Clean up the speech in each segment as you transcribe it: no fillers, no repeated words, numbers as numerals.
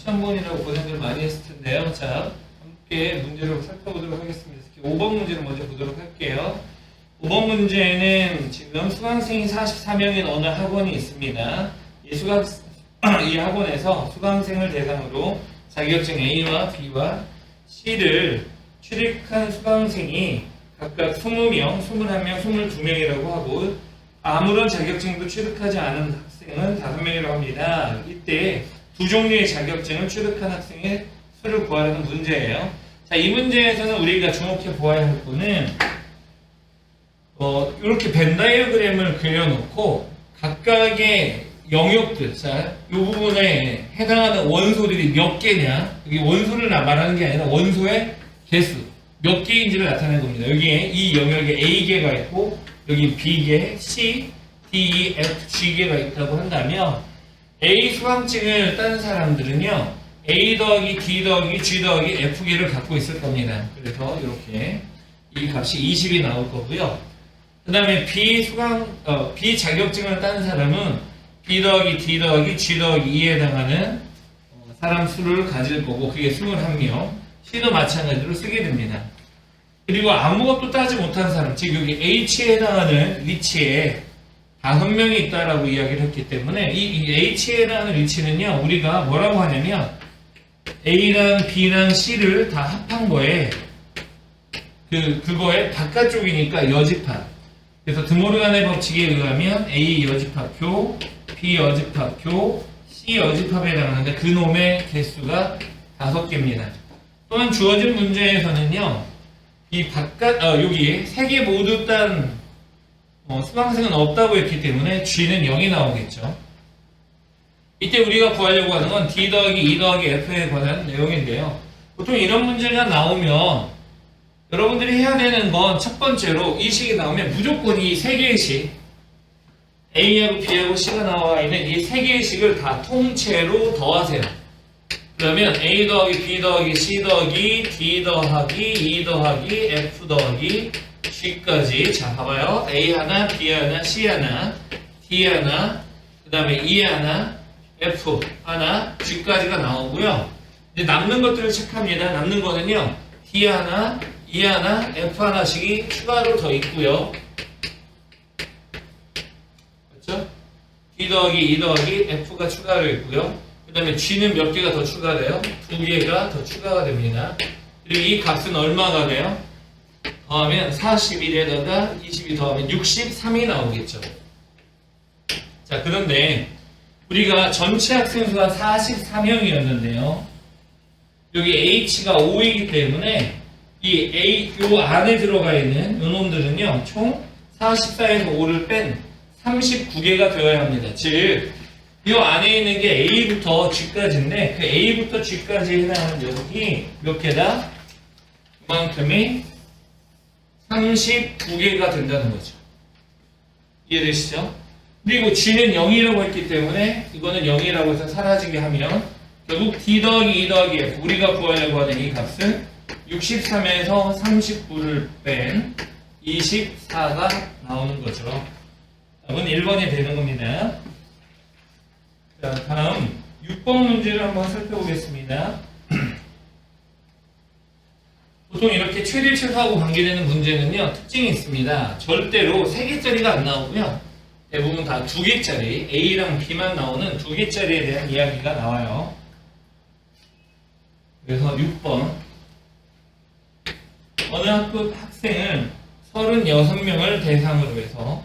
시험본이라고 고생들 많이 했을 텐데요. 자, 함께 문제를 살펴보도록 하겠습니다. 특히 5번 문제를 먼저 보도록 할게요. 5번 문제는 지금 수강생이 44명인 어느 학원이 있습니다. 이 학원에서 수강생을 대상으로 자격증 A와 B와 C를 취득한 수강생이 각각 20명, 21명, 22명이라고 하고 아무런 자격증도 취득하지 않은 학생은 5명이라고 합니다. 이때 두 종류의 자격증을 취득한 학생의 수를 구하라는 문제예요. 자, 이 문제에서는 우리가 주목해 보아야 할 거는 이렇게 벤 다이어그램을 그려놓고 각각의 영역들, 자, 이 부분에 해당하는 원소들이 몇 개냐, 여기 원소를 말하는 게 아니라 원소의 개수, 몇 개인지를 나타내는 겁니다. 여기에 이 영역에 A개가 있고, 여기 B개, C, D, E, F, G개가 있다고 한다면, A 수강증을 딴 사람들은요, A 더하기 D 더하기 G 더하기 F개를 갖고 있을 겁니다. 그래서 이렇게 이 값이 20이 나올 거고요. 그 다음에 B 자격증을 딴 사람은 B 더하기 D 더하기 G 더하기 E에 해당하는 사람 수를 가질 거고, 그게 21명. C도 마찬가지로 쓰게 됩니다. 그리고 아무것도 따지 못한 사람, 즉 여기 H에 해당하는 위치에 5명이 있다라고 이야기를 했기 때문에 이 H에 해당하는 위치는요, 우리가 뭐라고 하냐면 A랑 B랑 C를 다 합한 거에 그거의 바깥쪽이니까 여집합. 그래서 드모르간의 법칙에 의하면 A 여집합표, B 여집합표, C 여집합에 해당하는데 그 놈의 개수가 5개입니다. 또한 주어진 문제에서는요, 이 여기 3개 모두 딴 수강생은 없다고 했기 때문에 G는 0이 나오겠죠. 이때 우리가 구하려고 하는 건 D 더하기 E 더하기 F에 관한 내용인데요. 보통 이런 문제가 나오면 여러분들이 해야 되는 건 첫 번째로 이 식이 나오면 무조건 이 3개의 식, A하고 B하고 C가 나와 있는 이 3개의 식을 다 통째로 더하세요. 그러면 A 더하기 B 더하기 C 더하기 D 더하기 E 더하기 F 더하기 G까지. 자, 봐봐요. A 하나, B 하나, C 하나, D 하나, 그 다음에 E 하나, F 하나, G까지가 나오고요. 이제 남는 것들을 체크합니다. 남는 거는요, D 하나, E 하나, F 하나씩이 추가로 더 있고요. 그렇죠? D 더하기 E 더하기 F가 추가로 있고요. 그 다음에 G는 몇 개가 더 추가돼요? 2개가 더 추가가 됩니다. 그리고 이 값은 얼마가 돼요? 더하면 41에다가 22 더하면 63이 나오겠죠. 자, 그런데 우리가 전체 학생 수가 44명이었는데요. 여기 H가 5이기 때문에 요 안에 들어가 있는 요 놈들은요, 총 44에서 5를 뺀 39개가 되어야 합니다. 즉, 이 안에 있는 게 A부터 G까지인데 그 A부터 G까지 해당하는 녀석이 몇 개다? 그만큼이 39개가 된다는 거죠. 이해되시죠? 그리고 G는 0이라고 했기 때문에 이거는 0이라고 해서 사라지게 하면 결국 D 더하기 E 더하기 F, 우리가 구하려고 하는 이 값은 63에서 39를 뺀 24가 나오는 거죠. 답은 1번이 되는 겁니다. 자, 다음 6번 문제를 한번 살펴보겠습니다. 보통 이렇게 최대 최소하고 관계되는 문제는요, 특징이 있습니다. 절대로 3개짜리가 안 나오고요. 대부분 다 2개짜리, A랑 B만 나오는 2개짜리에 대한 이야기가 나와요. 그래서 6번. 어느 학급 학생은 36명을 대상으로 해서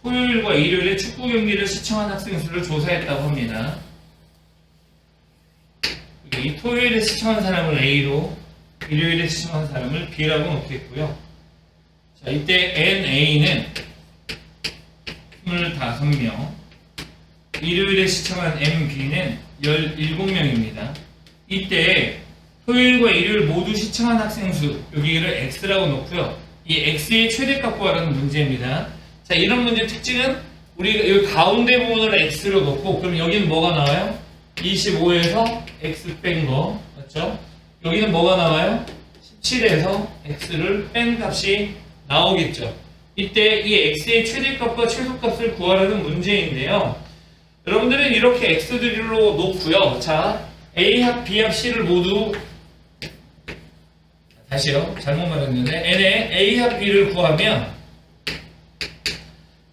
토요일과 일요일에 축구 경기를 시청한 학생 수를 조사했다고 합니다. 이 토요일에 시청한 사람을 A로, 일요일에 시청한 사람을 B라고 놓겠고요. 자, 이때 NA는 25명, 일요일에 시청한 MB는 17명입니다. 이때 토요일과 일요일 모두 시청한 학생 수, 여기를 X라고 놓고요. 이 X의 최대값 구하라는 문제입니다. 자, 이런 문제 특징은 우리가 여기 가운데 부분을 X로 놓고, 그럼 여기는 뭐가 나와요? 25에서 X 뺀 거, 맞죠? 여기는 뭐가 나와요? 17에서 X를 뺀 값이 나오겠죠. 이때 이 X의 최대값과 최소값을 구하라는 문제인데요. 여러분들은 이렇게 x들로 놓고요. 자, a 합, b 합, c를 모두 다시요. 잘못 말했는데 n의 a 합, b를 구하면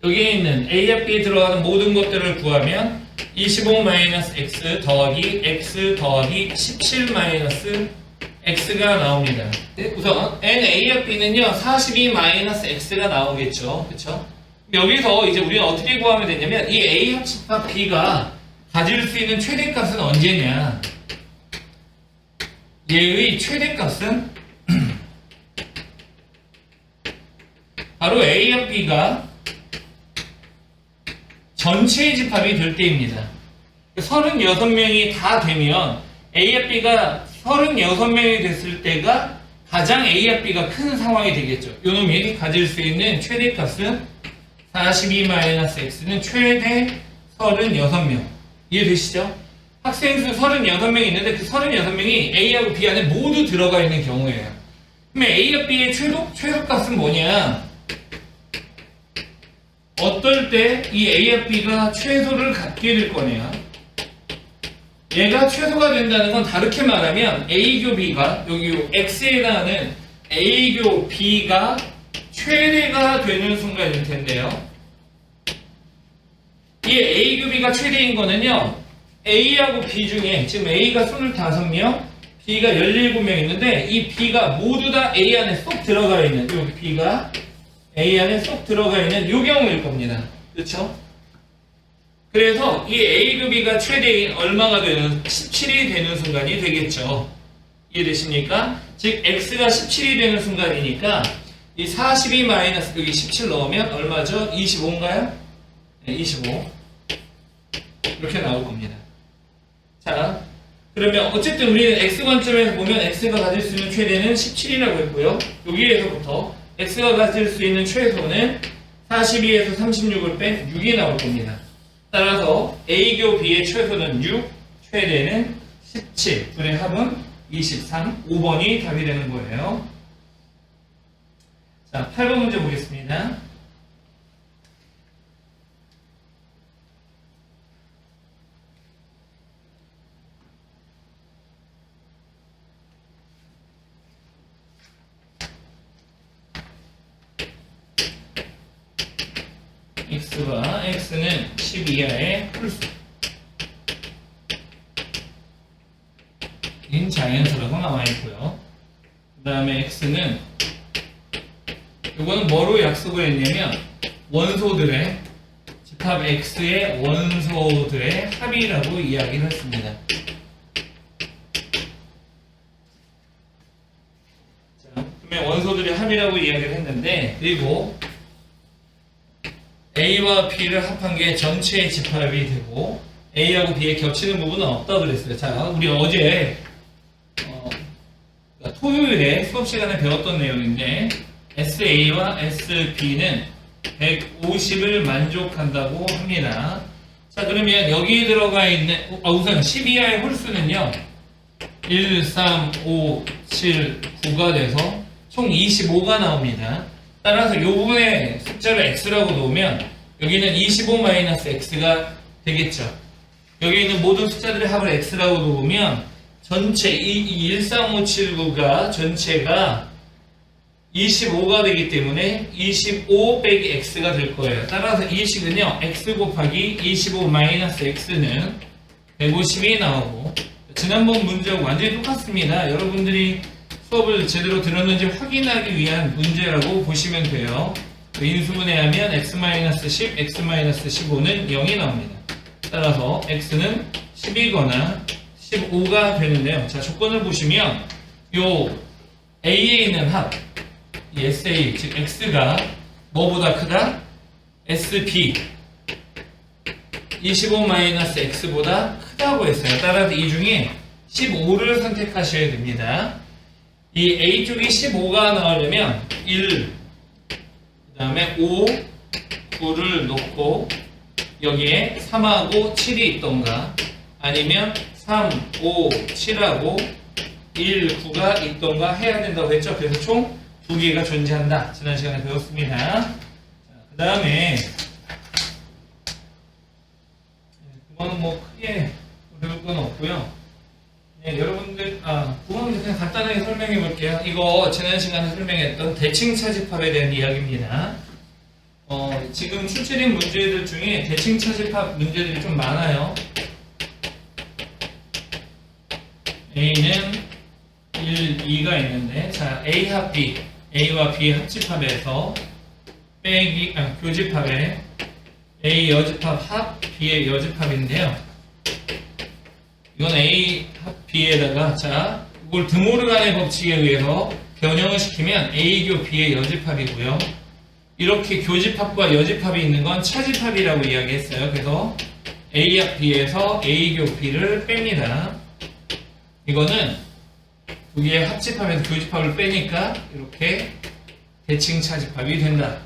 여기에 있는 a 합, b에 들어가는 모든 것들을 구하면 25-x 더하기 x 더하기 17-x가 나옵니다. 우선 n a 합, b는요 42-x가 나오겠죠. 그쵸? 여기서 이제 우리가 어떻게 구하면 되냐면 이 a 합 b가 가질 수 있는 최대값은 언제냐? 얘의 최대값은 바로 a 합 b가 전체의 집합이 될 때입니다. 36명이 다 되면 a 합 b가 36명이 됐을 때가 가장 a 합 b가 큰 상황이 되겠죠. 요놈이 가질 수 있는 최대값은 42-x는 최대 36명. 이해되시죠? 학생 수 36명이 있는데 그 36명이 A하고 B 안에 모두 들어가 있는 경우예요. 그러면 A와 B의 최소값은 뭐냐? 어떨 때 이 A와 B가 최소를 갖게 될 거냐? 얘가 최소가 된다는 건 다르게 말하면 A교 B가 여기 X에 해당하는 A교 B가 최대가 되는 순간일 텐데요. 이 A교 B가 최대인 거는요. A하고 B 중에 지금 A가 25명, B가 17명 있는데 이 B가 모두 다 A 안에 쏙 들어가 있는 요 B가 A 안에 쏙 들어가 있는 요 경우일 겁니다. 그렇죠? 그래서 이 A교 B가 최대인 얼마가 되는 17이 되는 순간이 되겠죠. 이해되십니까? 즉 X가 17이 되는 순간이니까 이 42 마이너스 여기 17 넣으면 얼마죠? 25인가요? 네, 25 이렇게 나올 겁니다. 자, 그러면 어쨌든 우리는 X 관점에서 보면 X가 가질 수 있는 최대는 17이라고 했고요. 여기에서부터 X가 가질 수 있는 최소는 42에서 36을 뺀 6이 나올 겁니다. 따라서 A교 B의 최소는 6, 최대는 17, 둘의 합은 23, 5번이 답이 되는 거예요. 자, 8번 문제 보겠습니다. x는 10 이하의 홀수 인 자연수라고 나와있고요. 그 다음에 x는 이거는 뭐로 약속을 했냐면 원소들의 집합 x의 원소들의 합이라고 이야기를 했습니다. 자, 그러면 원소들의 합이라고 이야기를 했는데 그리고 A와 B를 합한 게 전체의 집합이 되고 A하고 B에 겹치는 부분은 없다고 그랬어요. 자, 우리 어제 토요일에 수업 시간에 배웠던 내용인데 SA와 SB는 150을 만족한다고 합니다. 자, 그러면 여기에 들어가 있는 우선 12하의 홀수는요 1, 3, 5, 7, 9가 돼서 총 25가 나옵니다. 따라서 이 부분에 숫자를 x라고 놓으면 여기는 25-x가 되겠죠. 여기 있는 모든 숫자들의 합을 x라고 놓으면 전체 이 13579가 전체가 25가 되기 때문에 25 빼기 x가 될 거예요. 따라서 이 식은요 x 곱하기 25-x는 150이 나오고 지난번 문제하고 완전히 똑같습니다. 여러분들이 수업을 제대로 들었는지 확인하기 위한 문제라고 보시면 돼요. 인수분해하면 x-10, x-15는 0이 나옵니다. 따라서 x는 10이거나 15가 되는데요. 자, 조건을 보시면 요 A에 있는 합, 이 SA, 즉 x가 뭐보다 크다? SB 25-x보다 크다고 했어요. 따라서 이 중에 15를 선택하셔야 됩니다. 이 A쪽이 15가 나오려면 1, 그 다음에 5, 9를 놓고 여기에 3하고 7이 있던가 아니면 3, 5, 7하고 1, 9가 있던가 해야 된다고 했죠. 그래서 총 2개가 존재한다. 지난 시간에 배웠습니다. 그 다음에 이거는 뭐 크게 어려울 건 없고요. 네, 여러분들, 그건 그냥 간단하게 설명해 볼게요. 이거 지난 시간에 설명했던 대칭 차집합에 대한 이야기입니다. 지금 출제된 문제들 중에 대칭 차집합 문제들이 좀 많아요. A는 1, 2가 있는데, 자, A 합 B, A와 B 합집합에서 빼기, 교집합에 A 여집합 합 B의 여집합인데요. 이건 A 합 B에다가, 자, 이걸 드모르간의 법칙에 의해서 변형을 시키면 A교 B의 여집합이고요. 이렇게 교집합과 여집합이 있는 건 차집합이라고 이야기했어요. 그래서 A 합 B에서 A교 B를 뺍니다. 이거는 두 개의 합집합에서 교집합을 빼니까 이렇게 대칭 차집합이 된다.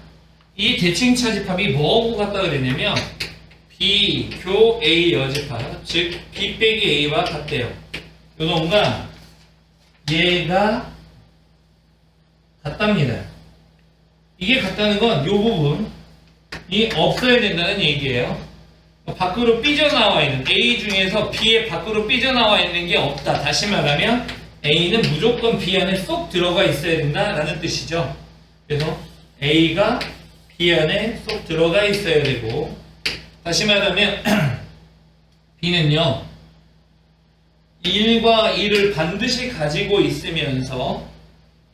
이 대칭 차집합이 뭐하고 같다 그랬냐면 B, 교, A 여집합, 즉 B 빼기 A와 같대요. 요 놈과 얘가 같답니다. 이게 같다는 건 이 부분이 없어야 된다는 얘기예요. 밖으로 삐져나와 있는 A 중에서 B의 밖으로 삐져나와 있는 게 없다. 다시 말하면 A는 무조건 B 안에 쏙 들어가 있어야 된다라는 뜻이죠. 그래서 A가 B 안에 쏙 들어가 있어야 되고, 다시 말하면 B는요 1과 2를 반드시 가지고 있으면서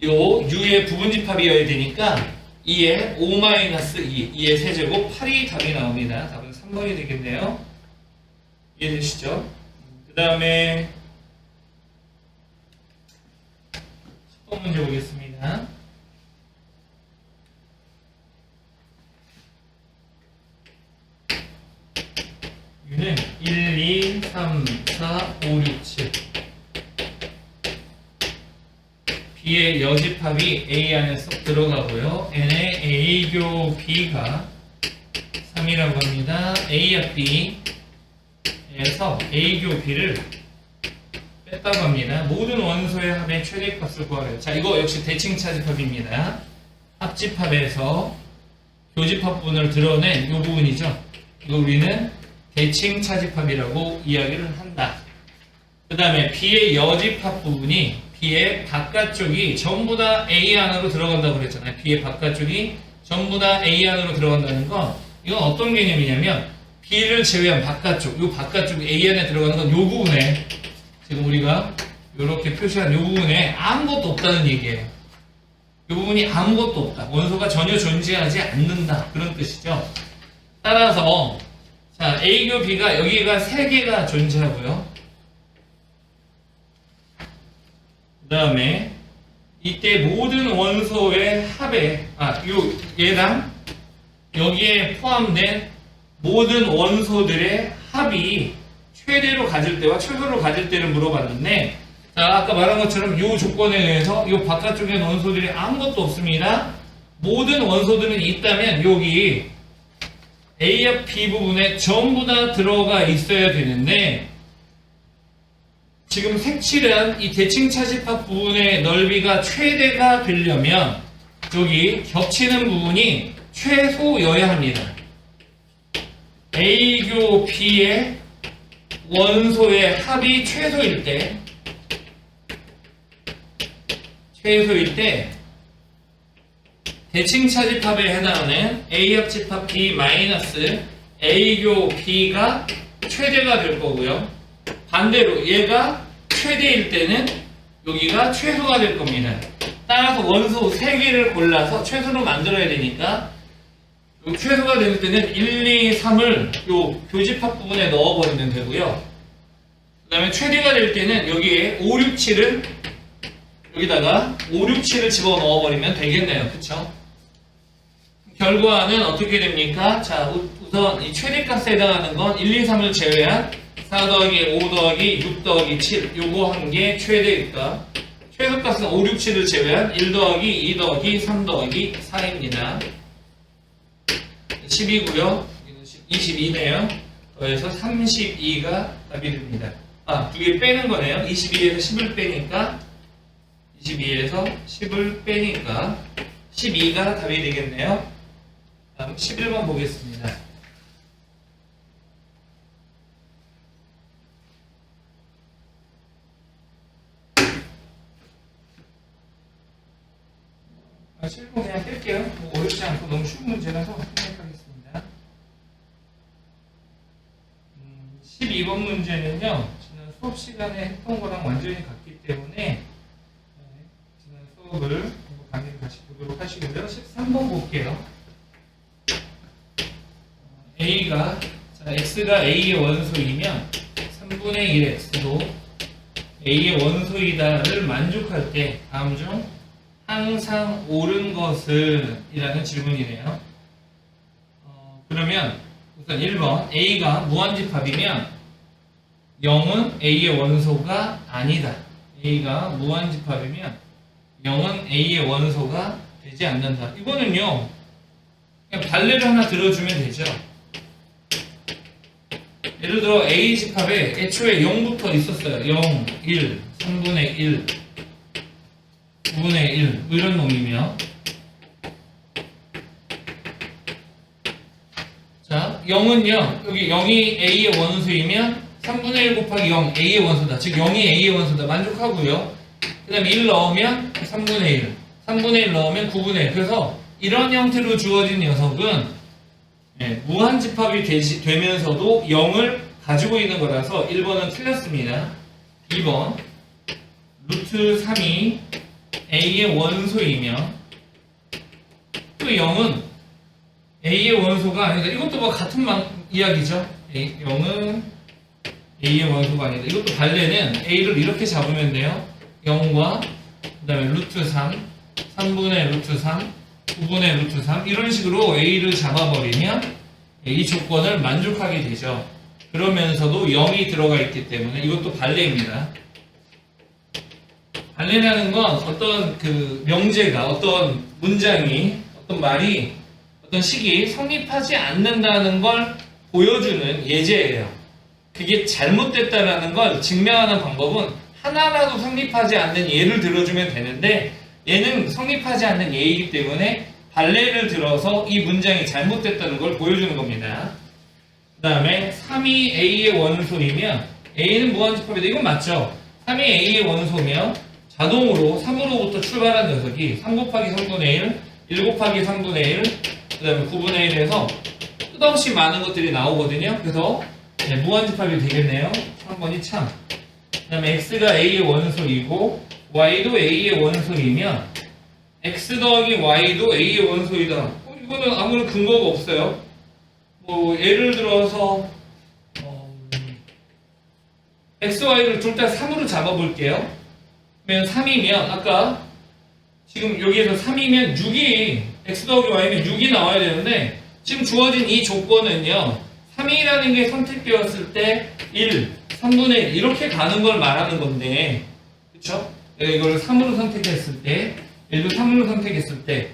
요 U의 부분집합이어야 되니까 2의 5-2, 2의 세제곱 8이 답이 나옵니다. 답은 3번이 되겠네요. 이해되시죠? 그 다음에 10번 문제 보겠습니다. U는 1, 2, 3, 4, 5, 6, 7 B의 여집합이 A 안에 쏙 들어가고요. N의 A교 B가 3이라고 합니다. A 합 B에서 A교 B를 뺐다고 합니다. 모든 원소의 합의 최대값을 구하래요. 자, 이거 역시 대칭 차집합입니다. 합집합에서 교집합분을 드러낸 이 부분이죠. 이거 우리는 대칭 차집합이라고 이야기를 한다. 그 다음에 B의 여집합 부분이 B의 바깥쪽이 전부 다 A 안으로 들어간다고 그랬잖아요. B의 바깥쪽이 전부 다 A 안으로 들어간다는 건 이건 어떤 개념이냐면 B를 제외한 바깥쪽, 이 바깥쪽 A 안에 들어가는 건 이 부분에 지금 우리가 이렇게 표시한 이 부분에 아무것도 없다는 얘기예요. 이 부분이 아무것도 없다. 원소가 전혀 존재하지 않는다. 그런 뜻이죠. 따라서 자, A교 B가 여기가 3개가 존재하고요. 그 다음에 이때 모든 원소의 합에 얘랑 여기에 포함된 모든 원소들의 합이 최대로 가질 때와 최소로 가질 때를 물어봤는데, 자, 아까 말한 것처럼 이 조건에 의해서 이 바깥쪽에 원소들이 아무것도 없습니다. 모든 원소들은 있다면 여기 A와 B 부분에 전부 다 들어가 있어야 되는데, 지금 색칠한 이 대칭 차집합 부분의 넓이가 최대가 되려면 여기 겹치는 부분이 최소여야 합니다. A교 B의 원소의 합이 최소일 때 대칭 차집합에 해당하는 A 합집합 B 마이너스 A교 B가 최대가 될 거고요. 반대로 얘가 최대일 때는 여기가 최소가 될 겁니다. 따라서 원소 3개를 골라서 최소로 만들어야 되니까 최소가 될 때는 1, 2, 3을 요 교집합 부분에 넣어버리면 되고요. 그 다음에 최대가 될 때는 여기에 5, 6, 7을 여기다가 5, 6, 7을 집어넣어버리면 되겠네요. 그쵸? 결과는 어떻게 됩니까? 자, 우선 이 최대값에 해당하는 건 1, 2, 3을 제외한 4 더하기 5 더하기 6 더하기 7 요거 한 게 최대값. 최소값은 5, 6, 7을 제외한 1 더하기 2 더하기 3 더하기 4입니다. 10이고요. 22네요. 더해서 32가 답이 됩니다. 두 개 빼는 거네요. 22에서 10을 빼니까 22에서 10을 빼니까 12가 답이 되겠네요. 다음 11번 보겠습니다. 실무 그냥 뺄게요. 뭐 어렵지 않고 너무 쉬운 문제라서 생각하겠습니다. 12번 문제는요, 지난 수업 시간에 했던 거랑 완전히 같기 때문에 지난 수업을 강의를 다시 보도록 하시고요. 13번 볼게요. A가, 자, X가 A의 원소이면 3분의 1X도 A의 원소이다를 만족할 때 다음 중 항상 옳은 것은? 이라는 질문이네요. 그러면 우선 1번 A가 무한집합이면 0은 A의 원소가 아니다. A가 무한집합이면 0은 A의 원소가 되지 않는다. 이거는요, 그냥 발레를 하나 들어주면 되죠. 예를 들어 A 집합에 애초에 0부터 있었어요. 0, 1, 3분의 1, 9분의 1 이런 놈이며, 자 0은요, 여기 0이 A의 원소이면 3분의 1 곱하기 0 A의 원소다. 즉 0이 A의 원소다. 만족하고요. 그 다음에 1 넣으면 3분의 1, 3분의 1 넣으면 9분의 1. 그래서 이런 형태로 주어진 녀석은 무한집합이 되면서도 0을 가지고 있는 거라서 1번은 틀렸습니다. 2번 루트 3이 A의 원소이며 또 0은 A의 원소가 아니다. 이것도 뭐 같은 이야기죠. 0은 A의 원소가 아니다. 이것도 발레는 A를 이렇게 잡으면 돼요. 0과 그 다음에 루트 3, 3분의 루트 3, 9분의 루트 3 이런 식으로 A를 잡아버리면 이 조건을 만족하게 되죠. 그러면서도 0이 들어가 있기 때문에 이것도 발레입니다. 발레라는 건 어떤 그 명제가, 어떤 문장이, 어떤 말이, 어떤 식이 성립하지 않는다는 걸 보여주는 예제예요. 그게 잘못됐다라는 걸 증명하는 방법은 하나라도 성립하지 않는 예를 들어주면 되는데, 얘는 성립하지 않는 예이기 때문에 발레를 들어서 이 문장이 잘못됐다는 걸 보여주는 겁니다. 그 다음에 3이 A의 원소이면 A는 무한집합이다. 이건 맞죠? 3이 A의 원소면 자동으로 3으로부터 출발한 녀석이 3 곱하기 3분의 1, 1 곱하기 3분의 1, 그 다음에 9분의 1에서 끝없이 많은 것들이 나오거든요. 그래서 무한집합이 되겠네요. 3번이 참. 그 다음에 X가 A의 원소이고 Y도 A의 원소이면 X 더하기 Y도 A의 원소이다. 이거는 아무런 근거가 없어요. 뭐 예를 들어서 X, Y를 둘 다 3으로 잡아볼게요. 그러면 3이면 아까 지금 여기에서 3이면 6이 X 더하기 Y면 6이 나와야 되는데 지금 주어진 이 조건은요. 3이라는 게 선택되었을 때 1, 3분의 1 이렇게 가는 걸 말하는 건데, 그쵸? 내가 이걸 3으로 선택했을 때, 얘도 3으로 선택했을 때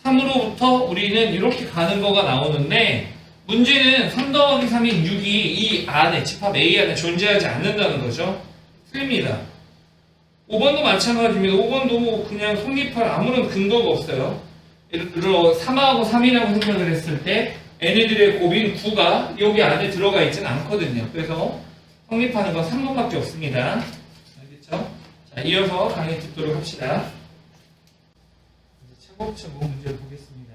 3으로부터 우리는 이렇게 가는 거가 나오는데, 문제는 3 더하기 3인 6이 이 안에, 집합 A 안에 존재하지 않는다는 거죠. 틀립니다. 5번도 마찬가지입니다. 5번도 그냥 성립할 아무런 근거가 없어요. 예를 들어 3하고 3이라고 생각을 했을 때 얘네들의 곱인 9가 여기 안에 들어가 있지는 않거든요. 그래서 성립하는 건 3번밖에 없습니다. 알겠죠? 자, 이어서 강의 듣도록 합시다. 차곡차곡 문제를 보겠습니다.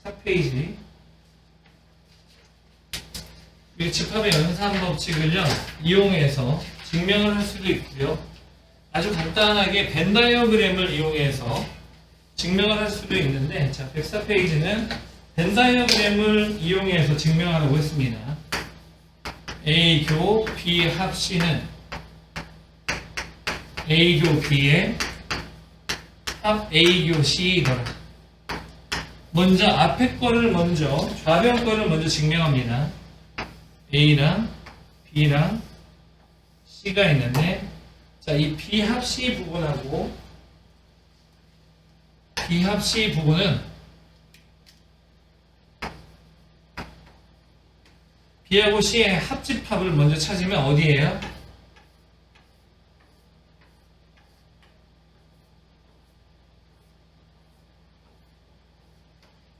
104페이지. 이 집합의 연산 법칙을요, 이용해서 증명을 할 수도 있고요. 아주 간단하게 벤 다이어그램을 이용해서 증명을 할 수도 있는데, 자, 104페이지는 벤 다이어그램을 이용해서 증명하라고 했습니다. A교 B 합 C는 A교 B의 합 A교 C이더라. 먼저 앞에 거를 먼저, 좌변 거를 먼저 증명합니다. A랑 B랑 C가 있는데, 자, 이 B 합 C 부분하고 B 합 C 부분은 B하고 C의 합집합을 먼저 찾으면 어디예요?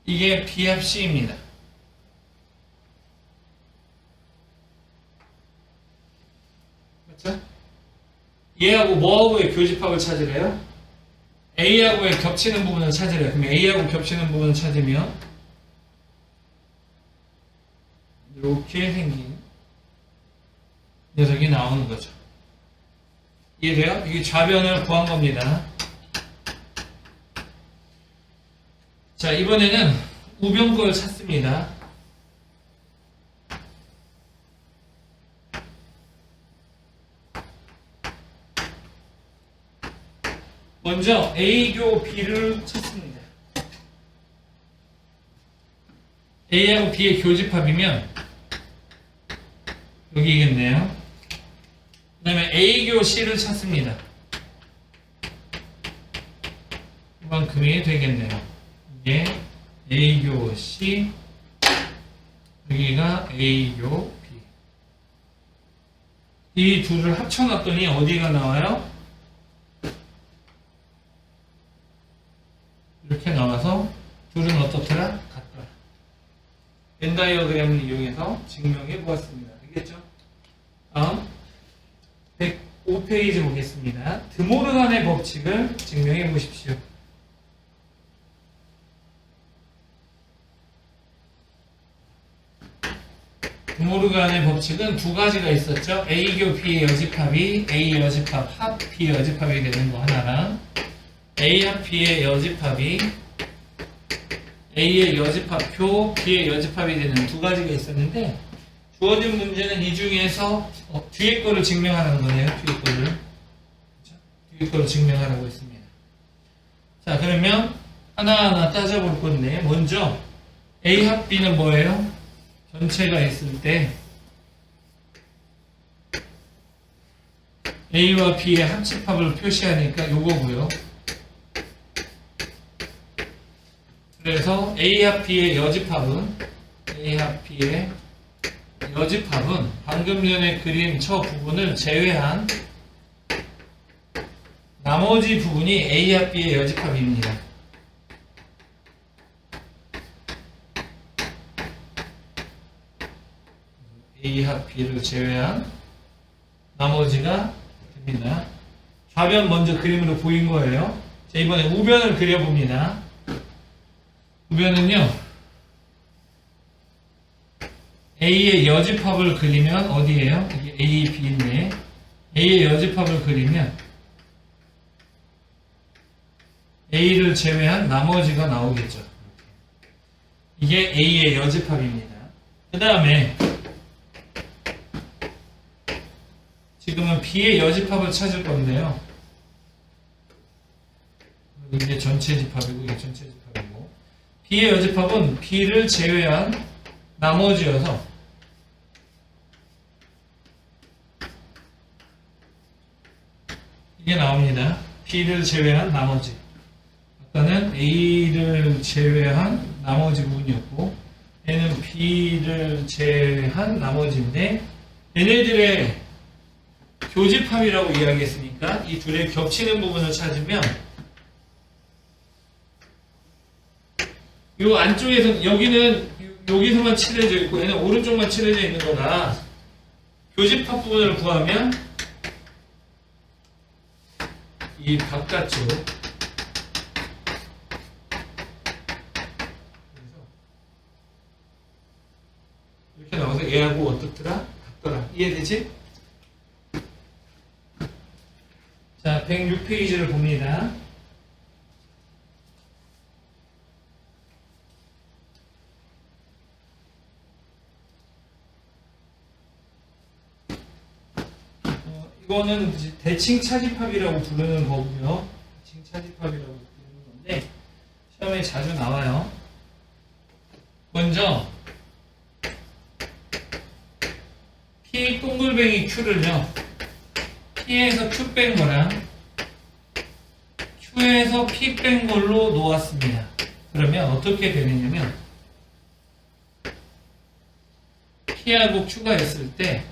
이게 B 합 C입니다. 맞죠? 얘하고 뭐하고의 교집합을 찾으래요? A하고의 겹치는 부분을 찾으래요. 그럼 A하고 겹치는 부분을 찾으면 이렇게 생긴 녀석이 나오는 거죠. 이해돼요? 이게 좌변을 구한 겁니다. 자, 이번에는 우변 걸 찾습니다. 먼저 A교 B를 찾습니다. A하고 B의 교집합이면 여기겠네요. 그 다음에 A교 C를 찾습니다. 이만큼이 되겠네요. 이게 A교 C, 여기가 A교 B. 이 둘을 합쳐놨더니 어디가 나와요? 이렇게 나와서 둘은 어떻더라? 같더라. 벤 다이어그램을 이용해서 증명해 보았습니다. 알겠죠? 다음 105페이지 보겠습니다. 드모르간의 법칙을 증명해 보십시오. 드모르간의 법칙은 두 가지가 있었죠. A교 B의 여집합이 A 여집합 합 B 여집합이 되는 거 하나랑 A 합 B의 여집합이 A의 여집합표 B의 여집합이 되는 두 가지가 있었는데 주어진 문제는 이 중에서 뒤에 거를 증명하라는 거네요. 뒤에 거를. 그렇죠? 뒤에 거를 증명하라고 했습니다. 자, 그러면 하나하나 따져볼 건데 먼저 A 합 B는 뭐예요? 전체가 있을 때 A와 B의 합집합을 표시하니까 요거고요. 그래서 A 합 B의 여집합은 방금 전에 그린 저 부분을 제외한 나머지 부분이 A 합 B의 여집합입니다. A 합 B를 제외한 나머지가 됩니다. 좌변 먼저 그림으로 보인 거예요. 자, 이번에 우변을 그려봅니다. 우변은요, A의 여집합을 그리면 어디예요? 이게 A, B인데 A의 여집합을 그리면 A를 제외한 나머지가 나오겠죠. 이게 A의 여집합입니다. 그 다음에 지금은 B의 여집합을 찾을 건데요. 이게 전체 집합이고 이게 전체 집합이고 B의 여집합은 B를 제외한 나머지여서 이게 나옵니다. B를 제외한 나머지. 아까는 A를 제외한 나머지 부분이었고 얘는 B를 제외한 나머지인데 얘네들의 교집합이라고 이야기했으니까 이 둘의 겹치는 부분을 찾으면 이 안쪽에서 여기는 여기서만 칠해져 있고 얘는 오른쪽만 칠해져 있는 거다. 교집합 부분을 구하면 이 바깥쪽 이렇게 나와서 얘하고 어떻더라? 같더라. 이해되지? 자, 106페이지를 봅니다. 이거는 대칭 차집합이라고 부르는 거고요. 대칭 차집합이라고 부르는 건데 시험에 자주 나와요. 먼저 P 동글뱅이 Q를요. P에서 Q 뺀 거랑 Q에서 P 뺀 걸로 놓았습니다. 그러면 어떻게 되느냐면 P하고 Q가 있을 때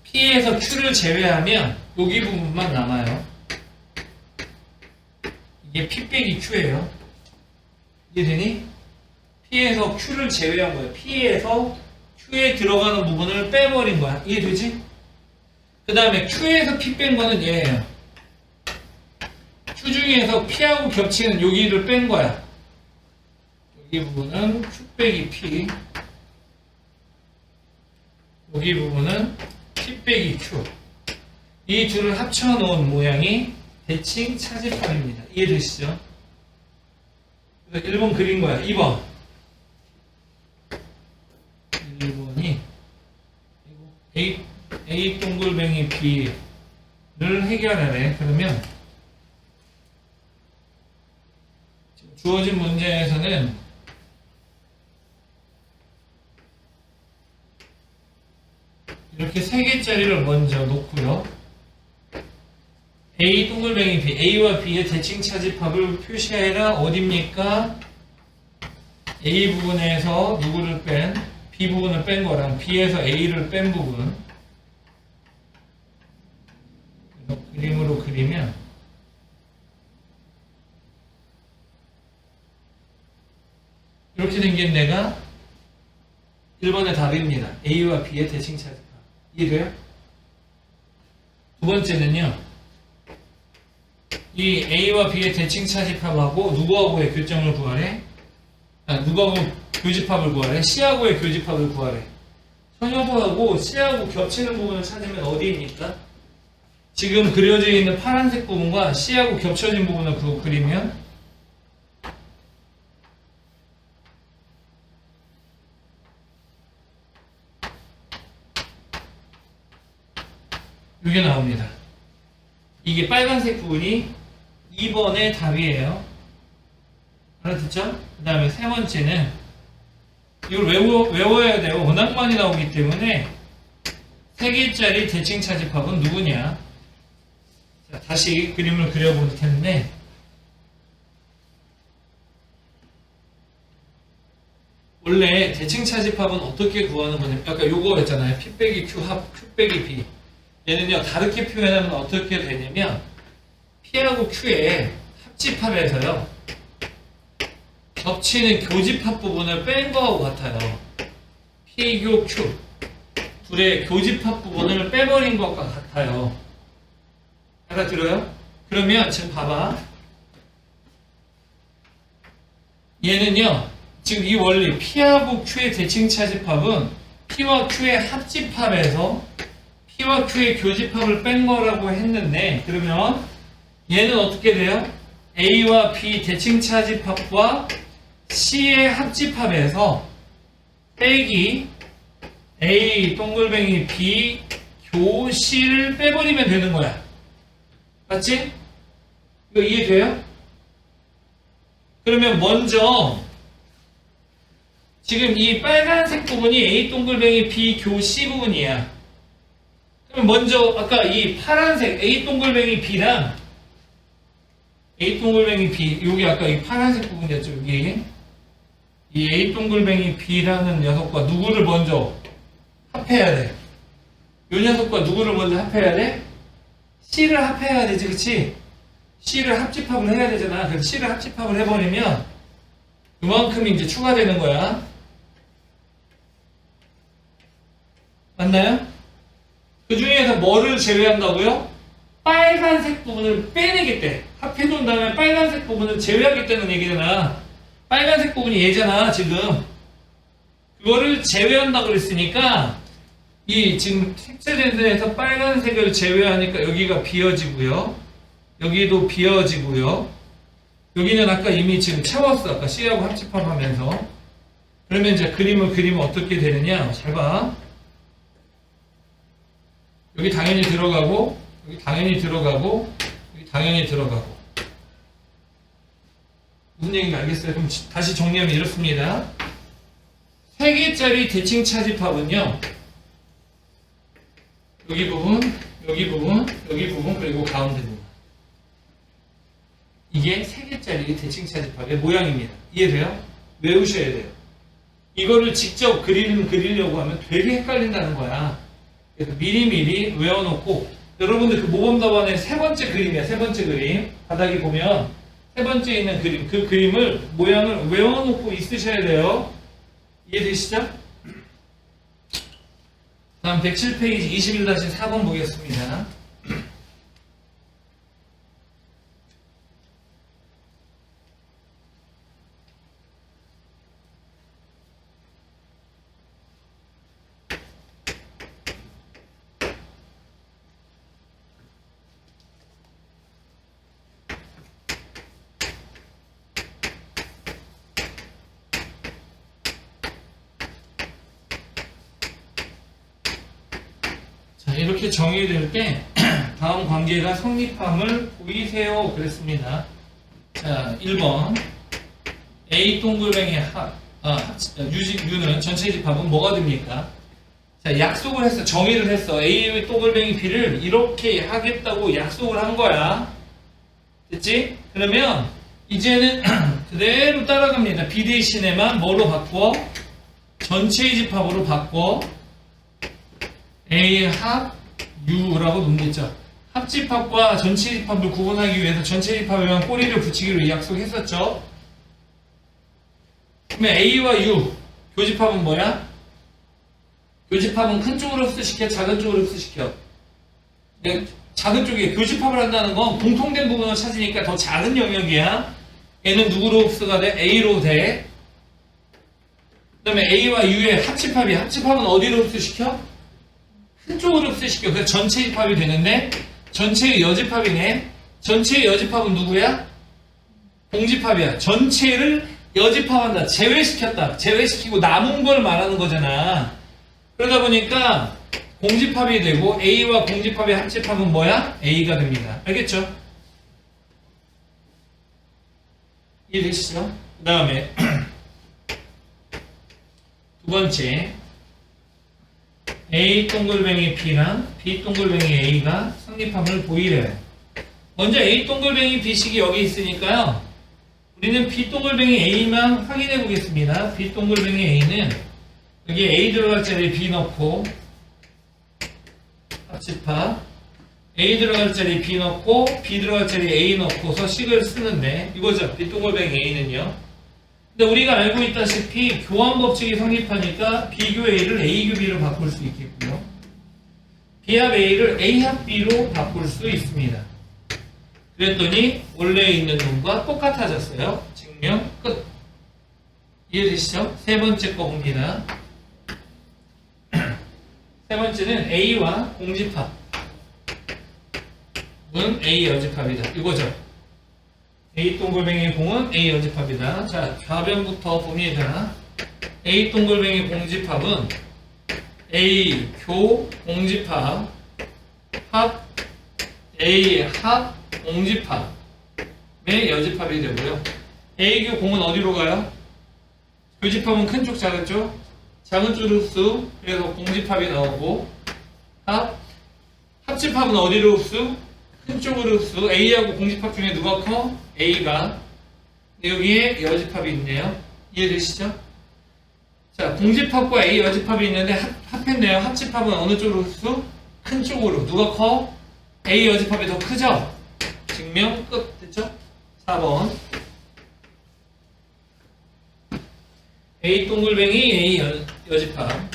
P에서 Q를 제외하면 여기 부분만 남아요. 이게 P 빼기 Q예요. 이해되니? P에서 Q를 제외한 거예요. P에서 Q에 들어가는 부분을 빼버린 거야. 이해되지? 그 다음에 Q에서 P 뺀 거는 얘예요. Q 중에서 P하고 겹치는 여기를 뺀 거야. 여기 부분은 Q 빼기 P, 여기 부분은 P 빼기 Q. 이 둘을 합쳐놓은 모양이 대칭 차집합입니다. 이해되시죠? 그래서 1번 그린 거야. 2번. 1번이 A 동글뱅이 B를 해결하래. 그러면 지금 주어진 문제에서는 이렇게 3개짜리를 먼저 놓고요. A 동글뱅이 B, A와 B의 대칭 차집합을 표시해라. 어딥니까? A 부분에서 누구를 뺀? B 부분을 뺀 거랑 B에서 A를 뺀 부분. 그래서 그림으로 그리면 이렇게 생긴 데가 1번의 답입니다. A와 B의 대칭 차집합. 이해돼요? 두 번째는요. 이 A와 B의 대칭 차집합하고 누구하고의 교점을 구하래? 누구하고 교집합을 구하래? C하고의 교집합을 구하래. 저 녀석하고 C하고 겹치는 부분을 찾으면 어디입니까? 지금 그려져 있는 파란색 부분과 C하고 겹쳐진 부분을 그리면 이게 나옵니다. 이게 빨간색 부분이 2번의 답이에요. 알아듣죠? 그 다음에 세 번째는 이걸 외워야 돼요. 워낙 많이 나오기 때문에 3개짜리 대칭 차집합은 누구냐? 자, 다시 그림을 그려볼 텐데 원래 대칭 차집합은 어떻게 구하는 거냐면 아까 요거 했잖아요. P 빼기 Q 합 Q 빼기 B. 얘는요 다르게 표현하면 어떻게 되냐면 P하고 Q의 합집합에서요 겹치는 교집합 부분을 뺀 거하고 같아요. P교 Q 둘의 교집합 부분을 빼버린 것과 같아요. 알아들어요? 그러면 지금 봐봐. 얘는요 지금 이 원리 P하고 Q의 대칭 차집합은 P와 Q의 합집합에서 P와 Q의 교집합을 뺀 거라고 했는데 그러면 얘는 어떻게 돼요? A와 B 대칭 차집합과 C의 합집합에서 빼기 A 동글뱅이 B 교 C를 빼버리면 되는 거야. 맞지? 이거 이해돼요? 그러면 먼저 지금 이 빨간색 부분이 A 동글뱅이 B 교 C 부분이야. 그럼 먼저 아까 이 파란색 A 동글뱅이 B랑 A 동글뱅이 B 여기 아까 이 파란색 부분이었죠. 여기 이 A 동글뱅이 B라는 녀석과 누구를 먼저 합해야 돼? 이 녀석과 누구를 먼저 합해야 돼? C를 합해야 되지, 그치? C를 합집합을 해야 되잖아. 그래서 C를 합집합을 해버리면 그만큼이 이제 추가되는 거야. 맞나요? 그 중에서 뭐를 제외한다고요? 빨간색 부분을 빼내겠대. 합해놓은 다음에 빨간색 부분을 제외하겠다는 얘기잖아. 빨간색 부분이 얘잖아, 지금. 그거를 제외한다고 그랬으니까, 이 지금 색채된 데에서 빨간색을 제외하니까 여기가 비어지고요. 여기도 비어지고요. 여기는 아까 이미 지금 채웠어. 아까 C하고 합집합하면서. 그러면 이제 그림을 그리면 어떻게 되느냐? 잘 봐. 여기 당연히 들어가고, 여기 당연히 들어가고, 여기 당연히 들어가고. 무슨 얘기인지 알겠어요? 그럼 다시 정리하면 이렇습니다. 3개짜리 대칭 차집합은요. 여기 부분, 여기 부분, 여기 부분, 그리고 가운데 부분. 이게 3개짜리 대칭 차집합의 모양입니다. 이해돼요? 외우셔야 돼요. 이거를 직접 그리려고 하면 되게 헷갈린다는 거야. 그래서 미리미리 외워놓고 여러분들 그 모범답안의 3번째 그림이야. 3번째 그림 바닥에 보면 3번째 있는 그림 그 그림을 모양을 외워놓고 있으셔야 돼요. 이해되시죠? 다음 107페이지 21-4번 보겠습니다. 이렇게 정의될 때 다음 관계가 성립함을 보이세요 그랬습니다. 자, 1번 A 동글뱅이 U는 전체 집합은 뭐가 됩니까? 자, 약속을 했어. 정의를 했어. A 동글뱅이 B를 이렇게 하겠다고 약속을 한 거야. 됐지? 그러면 이제는 그대로 따라갑니다. B 대신에만 뭐로 바꾸어? 전체의 집합으로 바꿔 A 합 U라고 놓겠죠. 합집합과 전체 집합을 구분하기 위해서 전체 집합에만 꼬리를 붙이기로 약속했었죠. 그러면 A와 U 교집합은 뭐야? 교집합은 큰 쪽으로 흡수시켜, 작은 쪽으로 흡수시켜. 작은 쪽에 교집합을 한다는 건 공통된 부분을 찾으니까 더 작은 영역이야. 얘는 누구로 흡수가 돼? A로 돼. 그 다음에 A와 U의 합집합이야. 합집합은 어디로 흡수시켜? 큰 쪽으로 흡수시켜. 그래서 전체 집합이 되는데 전체의 여집합이네. 전체의 여집합은 누구야? 공집합이야. 전체를 여집합한다. 제외시켰다. 제외시키고 남은 걸 말하는 거잖아. 그러다 보니까 공집합이 되고 A와 공집합의 합집합은 뭐야? A가 됩니다. 알겠죠? 이해되시죠? 그 다음에 두 번째 A 동글뱅이 B랑 B 동글뱅이 A가 성립함을 보이래요. 먼저 A 동글뱅이 B식이 여기 있으니까요. 우리는 B 동글뱅이 A만 확인해 보겠습니다. B 동글뱅이 A는 여기 A 들어갈 자리에 B 넣고 합집합 A 들어갈 자리에 B 넣고 B 들어갈 자리에 A 넣고서 식을 쓰는데 이거죠. B 동글뱅이 A는요. 근데 우리가 알고 있다시피 교환 법칙이 성립하니까 B교 A를 A교 B로 바꿀 수 있겠고요. B합 A를 A합 B로 바꿀 수 있습니다. 그랬더니 원래 있는 놈과 똑같아졌어요. 증명 끝. 이해되시죠? 세 번째 거 봅니다. 세 번째는 A와 공집합은 A 여집합이다. 이거죠. A 동글뱅이 공은 A 여집합이다. 자, 좌변부터 봅니다. A 동글뱅이 공집합은 A 교 공집합 합 A 합 공집합의 여집합이 되고요. A 교 공은 어디로 가요? 교집합은 큰 쪽 작은 쪽? 작은 쪽으로 흡수. 그래서 공집합이 나오고 합집합은 어디로 흡수? 큰 쪽으로 흡수. A하고 공집합 중에 누가 커? A가. 여기에 여집합이 있네요. 이해되시죠? 자, 공집합과 A 여집합이 있는데 합했네요. 합집합은 어느 쪽으로 흡수? 큰 쪽으로. 누가 커? A 여집합이 더 크죠? 증명 끝. 됐죠? 4번. A 동글뱅이 A 여집합은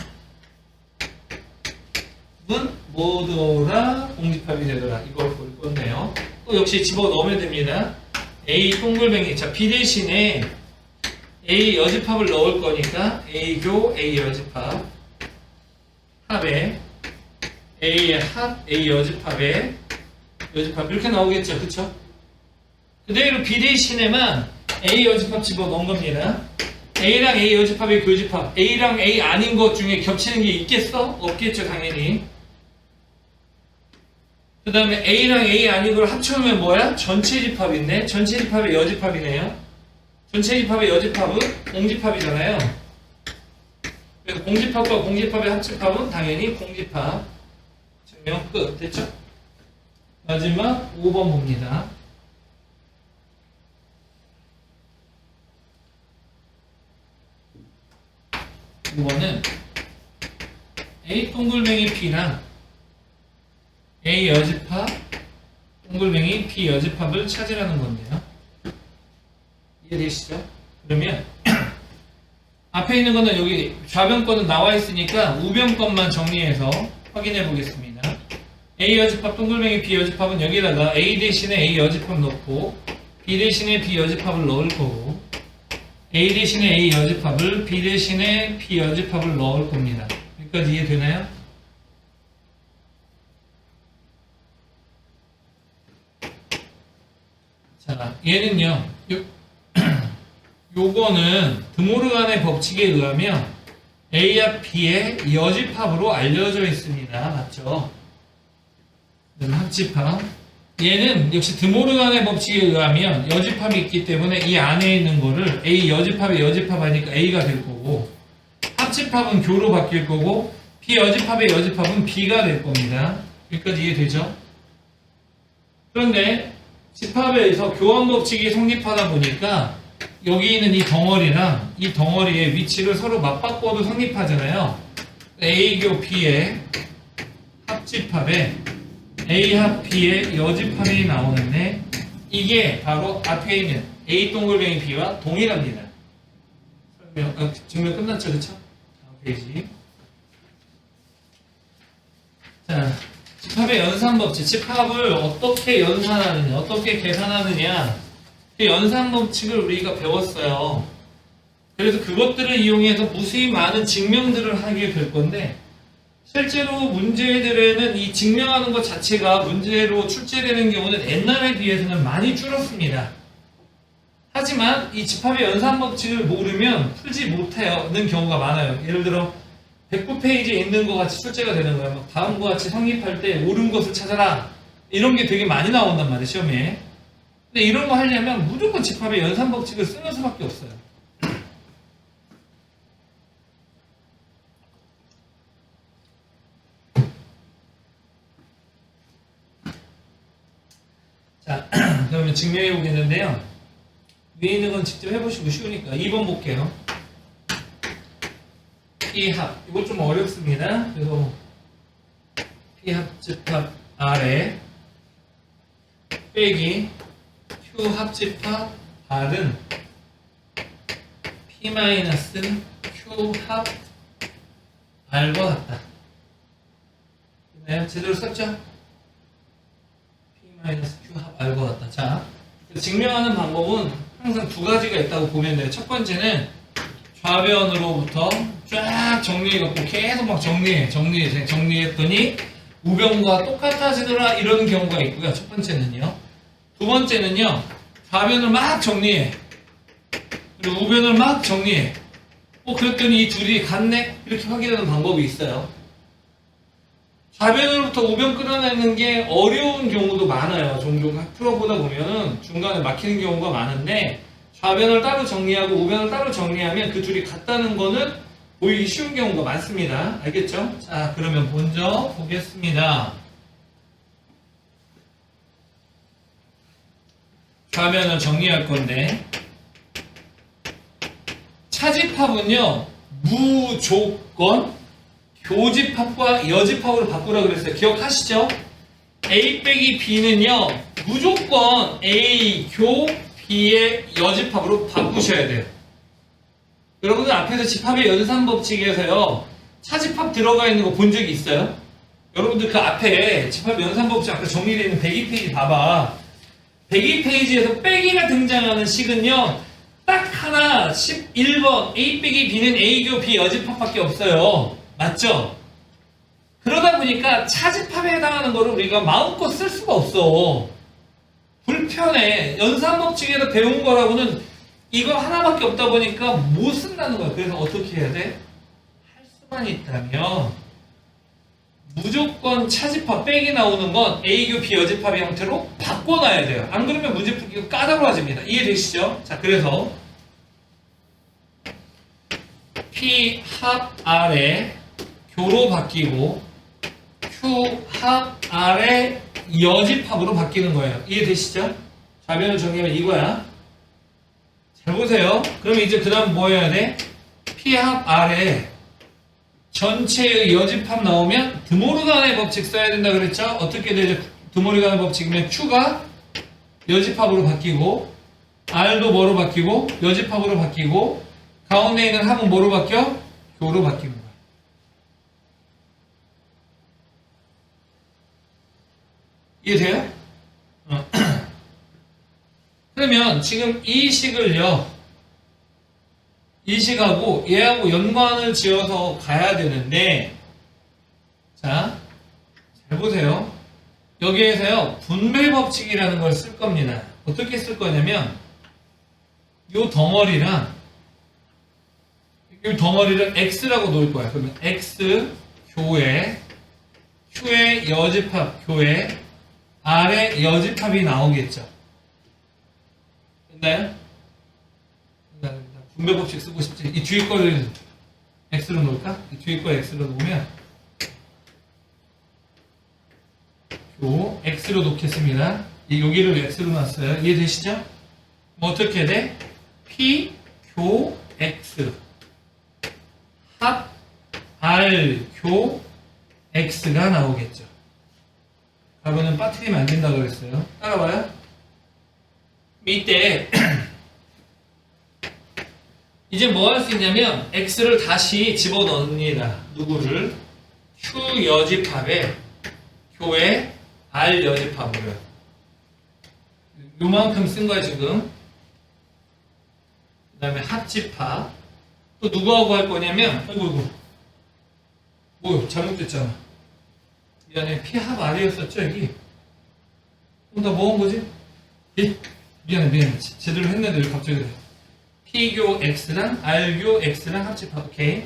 뭐더라? 공집합이 되더라. 이걸 볼 건데요. 또 역시 집어넣으면 됩니다. A 동글뱅이. 자, B 대신에 A 여집합을 넣을 거니까 A교 A 여집합 합에 A 합 A 여집합에 여집합 이렇게 나오겠죠. 그쵸? 그대로 B 대신에만 A 여집합 집어넣은 겁니다. A랑 A 여집합의 교집합 A랑 A 아닌 것 중에 겹치는 게 있겠어? 없겠죠. 당연히. 그 다음에 A랑 A 아닌 걸 합쳐놓으면 뭐야? 전체 집합인데 전체 집합의 여집합이네요. 전체 집합의 여집합은 공집합이잖아요. 그래서 공집합과 공집합의 합집합은 당연히 공집합. 증명 끝. 됐죠? 마지막 5번 봅니다. 이거는 A 동글뱅이 B랑 A 여집합 동글뱅이 B 여집합을 찾으라는 건데요. 이해되시죠? 그러면 앞에 있는 거는 여기 좌변 거는 나와 있으니까 우변 것만 정리해서 확인해 보겠습니다. A 여집합 동글뱅이 B 여집합은 여기다가 A 대신에 A 여집합 넣고 B 대신에 B 여집합을 넣을 거고 A 대신에 A 여집합을 B 대신에 B 여집합을 넣을 겁니다. 여기까지 이해되나요? 자, 얘는요. 요거는 드모르간의 법칙에 의하면 A와 B의 여집합으로 알려져 있습니다. 맞죠? 합집합. 얘는 역시 드모르간의 법칙에 의하면 여집합이 있기 때문에 이 안에 있는 거를 A 여집합에 여집합하니까 A가 될 거고, 합집합은 교로 바뀔 거고, 비여집합의 여집합은 B가 될 겁니다. 여기까지 이해되죠? 그런데 집합에 의해서 교환 법칙이 성립하다 보니까 여기 있는 이 덩어리랑 이 덩어리의 위치를 서로 맞바꿔도 성립하잖아요. A교 B의 합집합에 A 합 B의 여집합이 나오는데, 이게 바로 앞에 있는 A 동글뱅이 B와 동일합니다. 증명 끝났죠, 그쵸? 다음 페이지. 자, 집합의 연산 법칙. 집합을 어떻게 연산하느냐, 어떻게 계산하느냐, 그 연산 법칙을 우리가 배웠어요. 그래서 그것들을 이용해서 무수히 많은 증명들을 하게 될 건데, 실제로 문제들에는 이 증명하는 것 자체가 문제로 출제되는 경우는 옛날에 비해서는 많이 줄었습니다. 하지만 이 집합의 연산 법칙을 모르면 풀지 못하는 경우가 많아요. 예를 들어 109페이지에 있는 것 같이 출제가 되는 거예요. 막 다음과 같이 성립할 때 옳은 것을 찾아라, 이런 게 되게 많이 나온단 말이에요, 시험에. 근데 이런 거 하려면 무조건 집합의 연산 법칙을 쓰는 수밖에 없어요. 자, 그러면 증명해 보겠는데요. 위에 있는 건 직접 해보시고 쉬우니까 2번 볼게요. P합, 이거 좀 어렵습니다. 그래서 P합집합 R에 빼기 Q합집합 R은 P-Q합 R과 같다. 네, 제대로 썼죠? P-Q합 R과 같다. 자, 증명하는 방법은 항상 두 가지가 있다고 보면 돼요. 첫 번째는 좌변으로부터 쫙 정리해갖고 계속 막 정리했더니 우변과 똑같아지더라, 이런 경우가 있고요. 첫 번째는요. 두 번째는요, 좌변을 막 정리해. 그리고 우변을 막 정리해. 그랬더니 이 둘이 같네? 이렇게 확인하는 방법이 있어요. 좌변으로부터 우변 끌어내는 게 어려운 경우도 많아요. 종종 풀어보다 보면은 중간에 막히는 경우가 많은데, 좌변을 따로 정리하고 우변을 따로 정리하면 그 둘이 같다는 거는 보이기 쉬운 경우가 많습니다. 알겠죠? 자, 그러면 먼저 보겠습니다. 좌변을 정리할 건데, 차집합은요, 무조건 교집합과 여집합으로 바꾸라 그랬어요. 기억하시죠? A 빼기 B는요, 무조건 A 교 B의 여집합으로 바꾸셔야 돼요. 여러분들 앞에서 집합의 연산 법칙에서요, 차집합 들어가 있는 거 본 적이 있어요? 여러분들 그 앞에 집합 연산 법칙 아까 정리되어 있는 102페이지 봐봐. 102페이지에서 빼기가 등장하는 식은요, 딱 하나 11번 A 빼기 B는 A교 B 여집합밖에 없어요. 맞죠? 그러다 보니까 차집합에 해당하는 거를 우리가 마음껏 쓸 수가 없어. 불편해. 연산법칙에서 배운 거라고는 이거 하나밖에 없다 보니까 못 쓴다는 거야. 그래서 어떻게 해야 돼? 할 수만 있다면 무조건 차집합 빼기 나오는 건 A교 B 여집합의 형태로 바꿔놔야 돼요. 안 그러면 문제 풀기가 까다로워집니다. 이해되시죠? 자, 그래서 P 합 R에 교로 바뀌고 Q 합 R에 여집합으로 바뀌는 거예요. 이해되시죠? 좌변을 정리하면 이거야. 잘 보세요. 그럼 이제 그 다음 뭐 해야 돼? P 합 R에 전체의 여집합 나오면 드모르간의 법칙 써야 된다 그랬죠? 어떻게 되죠? 드모르간의 법칙이면 Q가 여집합으로 바뀌고 R도 뭐로 바뀌고 여집합으로 바뀌고 가운데 있는 합은 뭐로 바뀌어? 교로 바뀌는 거야. 이해돼요? 그러면 지금 이 식을요, 이 식하고 얘하고 연관을 지어서 가야 되는데, 자, 잘 보세요. 여기에서요, 분배 법칙이라는 걸 쓸 겁니다. 어떻게 쓸 거냐면, 요 덩어리를 X라고 놓을 거야. 그러면 X 교회, Q의 여집합 교회, R의 여집합이 나오겠죠. 됐나요? 분배 법칙 쓰고 싶지. 이 뒤에 거를 X로 놓을까? 이 뒤에 거 X로 놓으면 요 X로 놓겠습니다. 여기를 X로 놨어요. 이해되시죠? 뭐 어떻게 돼? P, 교, X 합, R, 교, X가 나오겠죠. 가로는 빠뜨리면 안 된다고 그랬어요. 따라와요? 이때 이제 뭐 할 수 있냐면 X를 다시 집어넣습니다. 누구를? Q 여집합에 교에 R 여집합으로요. 요만큼 쓴 거야 지금. 그 다음에 합집합. 또 누구하고 할 거냐면 아이고 뭐 잘못됐잖아. 미안해. P합 R이었었죠 여기. 그럼 나 뭐 한 거지? 예? 미안해. 제대로 했는데 왜 갑자기 그래. P교 X랑 R교 X랑 합집합. 오케이.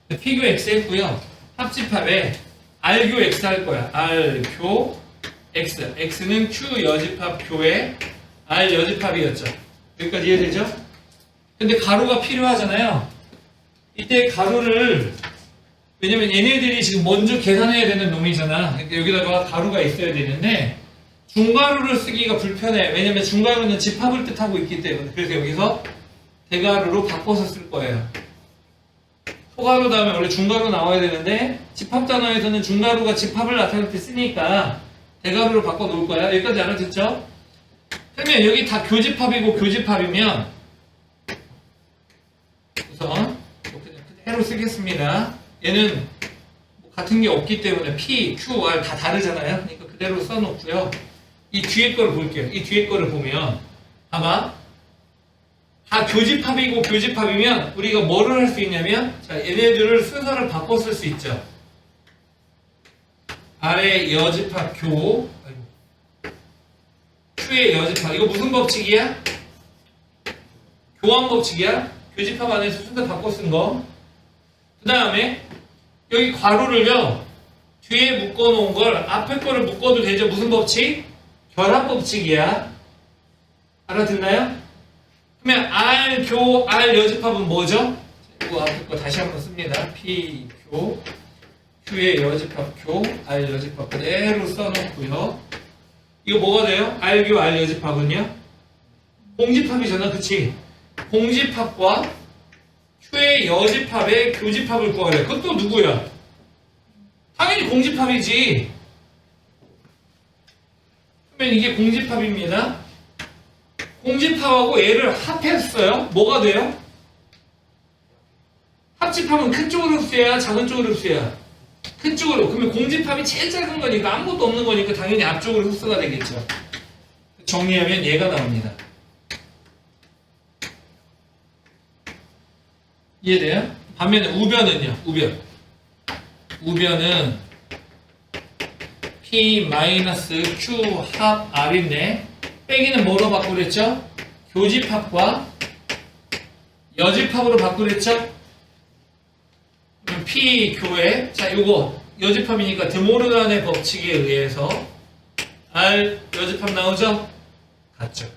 P교 X 했고요. 합집합에 R교 X 할 거야. R교 X. X는 Q 여집합 교에 R 여집합이었죠. 여기까지 이해되죠? 근데 가로가 필요하잖아요. 이때 가로를 왜냐면 얘네들이 지금 먼저 계산해야 되는 놈이잖아. 그러니까 여기다가 가로가 있어야 되는데 중가로를 쓰기가 불편해. 왜냐면 중가로는 집합을 뜻하고 있기 때문에. 그래서 여기서 대가로로 바꿔서 쓸 거예요. 소가로 다음에 원래 중가로 나와야 되는데 집합 단어에서는 중가로가 집합을 나타낼 때 쓰니까 대가로로 바꿔 놓을 거야. 여기까지 알아듣죠? 그러면 여기 다 교집합이고 교집합이면 우선 그대로 쓰겠습니다. 얘는 같은 게 없기 때문에 P, Q, R 다 다르잖아요. 그러니까 그대로 써놓고요. 이 뒤에 거를 볼게요. 이 뒤에 거를 보면 아마 다 교집합이고 교집합이면 우리가 뭐를 할 수 있냐면 자 얘네들을 순서를 바꿔 쓸 수 있죠. R의 여집합 교 Q의 여집합 이거 무슨 법칙이야? 교환 법칙이야? 교집합 안에서 순서 바꿔 쓴 거. 그 다음에 여기 괄호를요 뒤에 묶어놓은 걸 앞에 거를 묶어도 되죠. 무슨 법칙? 결합 법칙이야. 알아듣나요? 그러면 R, 교, R 여집합은 뭐죠? 이거 앞에 거 다시 한번 씁니다. P, 교, Q의 여집합, 교, R 여집합 그대로 써놓고요. 이거 뭐가 돼요? R, 교, R 여집합은요? 공집합이잖아, 그치? 공집합과 Q의 여집합의 교집합을 구하래. 그것도 누구야? 당연히 공집합이지. 그러면 이게 공집합입니다. 공집합하고 얘를 합했어요. 뭐가 돼요? 합집합은 큰 쪽으로 흡수해야 작은 쪽으로 흡수해야 큰 쪽으로. 그러면 공집합이 제일 작은 거니까 아무것도 없는 거니까 당연히 앞쪽으로 흡수가 되겠죠. 정리하면 얘가 나옵니다. 이해돼요? 반면에 우변은요. 우변은 P-Q 합 R인데 빼기는 뭐로 바꾸랬죠? 교집합과 여집합으로 바꾸랬죠? P 교에 자 요거 여집합이니까 드모르간의 법칙에 의해서 R 여집합 나오죠? 같죠?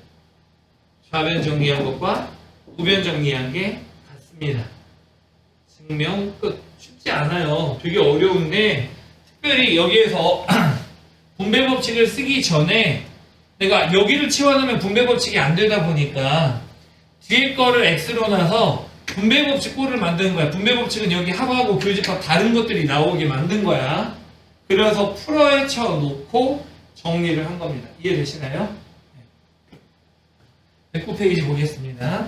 좌변 정리한 것과 우변 정리한 게 같습니다. 증명 끝. 쉽지 않아요. 되게 어려운데 특별히 여기에서 분배 법칙을 쓰기 전에 내가 여기를 치워놓으면 분배 법칙이 안 되다 보니까 뒤에 거를 X로 놔서 분배 법칙 꼴을 만드는 거야. 분배 법칙은 여기 합하고 교집합 다른 것들이 나오게 만든 거야. 그래서 풀어헤쳐 놓고 정리를 한 겁니다. 이해되시나요? 109페이지 보겠습니다.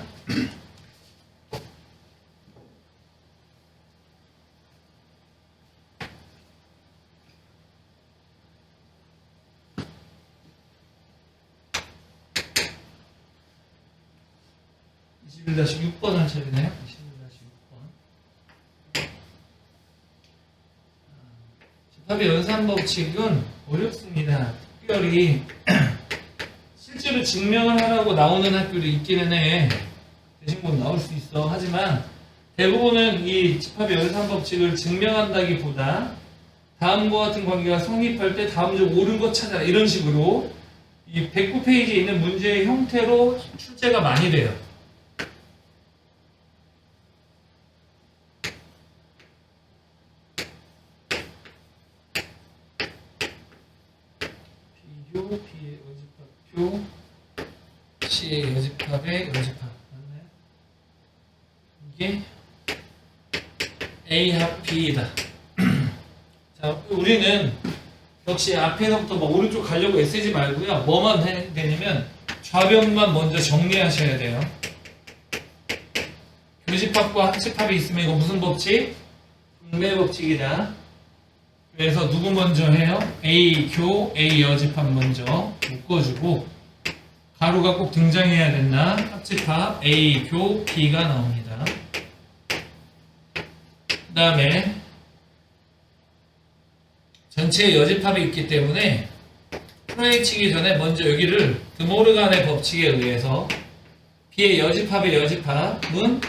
다시 6번 할 차례네요. 21-6번. 집합의 연산 법칙은 어렵습니다. 특별히 실제로 증명을 하라고 나오는 학교도 있기는 해. 대신 못 나올 수 있어. 하지만 대부분은 이 집합의 연산 법칙을 증명한다기보다 다음과 같은 관계가 성립할 때 다음 중 옳은 것 찾아라. 이런 식으로 이 109페이지에 있는 문제의 형태로 출제가 많이 돼요. 비교, B의 여집합표, C의 여집합의 여집합. 맞나요? 이게 A 합 B이다. 자, 우리는 역시 앞에서부터 뭐 오른쪽 가려고 애쓰지 말고요. 뭐만 해야 되냐면 좌변만 먼저 정리하셔야 돼요. 교집합과 합집합이 있으면 이거 무슨 법칙? 분배 법칙이다. 그래서 누구 먼저 해요? A 교, A 여집합 먼저 묶어주고 가로가 꼭 등장해야 된다. 합집합 A 교 B가 나옵니다. 그 다음에 전체에 여집합이 있기 때문에 풀어헤치기 전에 먼저 여기를 드모르간의 법칙에 의해서 B의 여집합의 여집합은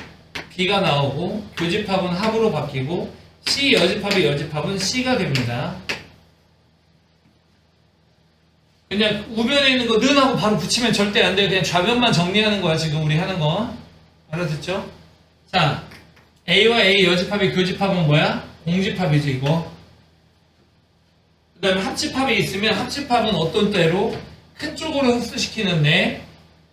B가 나오고 교집합은 합으로 바뀌고 C 여집합의 여집합은 C가 됩니다. 그냥 우변에 있는 거 는하고 바로 붙이면 절대 안 돼요. 그냥 좌변만 정리하는 거야 지금 우리 하는 거. 알아듣죠? 자, A와 A 여집합의 교집합은 뭐야? 공집합이지 이거. 그 다음에 합집합이 있으면 합집합은 어떤 때로 큰 쪽으로 흡수시키는데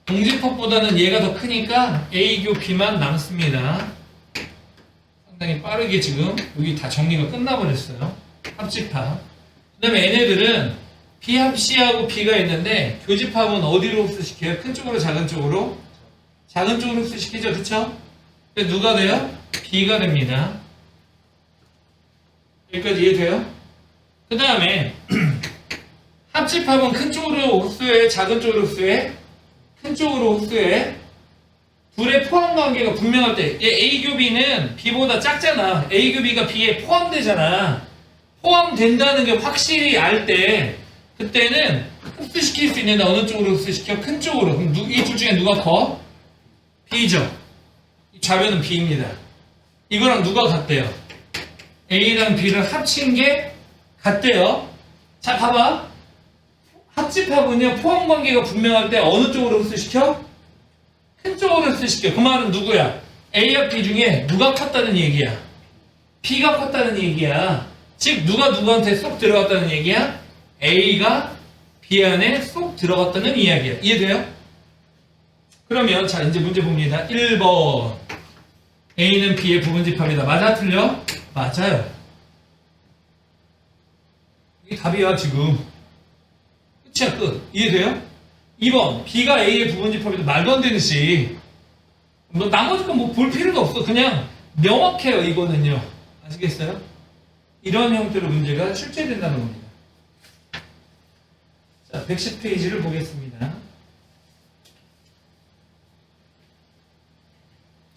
공집합보다는 얘가 더 크니까 A교 B만 남습니다. 상당히 빠르게 지금 여기 다 정리가 끝나버렸어요. 합집합. 그 다음에 얘네들은 B합 C하고 B가 있는데 교집합은 어디로 흡수시켜요? 큰 쪽으로 작은 쪽으로? 작은 쪽으로 흡수시키죠. 그쵸? 누가 돼요? B가 됩니다. 여기까지 이해돼요? 그 다음에 합집합은 큰 쪽으로 흡수해? 작은 쪽으로 흡수해? 큰 쪽으로 흡수해? 둘의 포함 관계가 분명할 때 A교 B는 B보다 작잖아. A교 B가 B에 포함되잖아. 포함된다는 게 확실히 알 때 그때는 흡수시킬 수 있는데 어느 쪽으로 흡수시켜? 큰 쪽으로. 그럼 이 둘 중에 누가 커? B죠. 이 좌변은 B입니다. 이거랑 누가 같대요? A랑 B를 합친 게 같대요. 자, 봐봐. 합집합은요, 포함 관계가 분명할 때 어느 쪽으로 흡수시켜? 큰 쪽으로 흡수시켜. 그 말은 누구야? A와 B 중에 누가 컸다는 얘기야? B가 컸다는 얘기야. 즉, 누가 누구한테 쏙 들어갔다는 얘기야? A가 B 안에 쏙 들어갔다는 이야기야. 이해돼요? 그러면, 자, 이제 문제 봅니다. 1번. A는 B의 부분집합이다. 맞아? 틀려? 맞아요. 이게 답이야 지금. 끝이야 끝. 이해돼요? 2번 B가 A의 부분집합이다. 말도 안 되는 씨. 뭐 나머지 건 뭐 볼 필요가 없어. 그냥 명확해요 이거는요. 아시겠어요? 이런 형태로 문제가 출제된다는 겁니다. 자, 110페이지를 보겠습니다.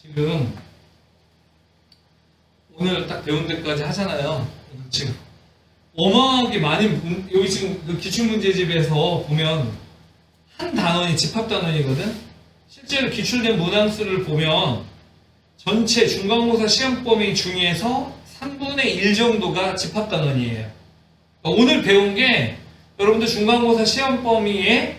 지금 오늘 딱 배운 데까지 하잖아요. 지금 어마어마하게 많이 여기 지금 그 기출문제집에서 보면 한 단원이 집합단원이거든. 실제로 기출된 문항수를 보면 전체 중간고사 시험 범위 중에서 3분의 1 정도가 집합단원이에요. 그러니까 오늘 배운 게 여러분들 중간고사 시험 범위에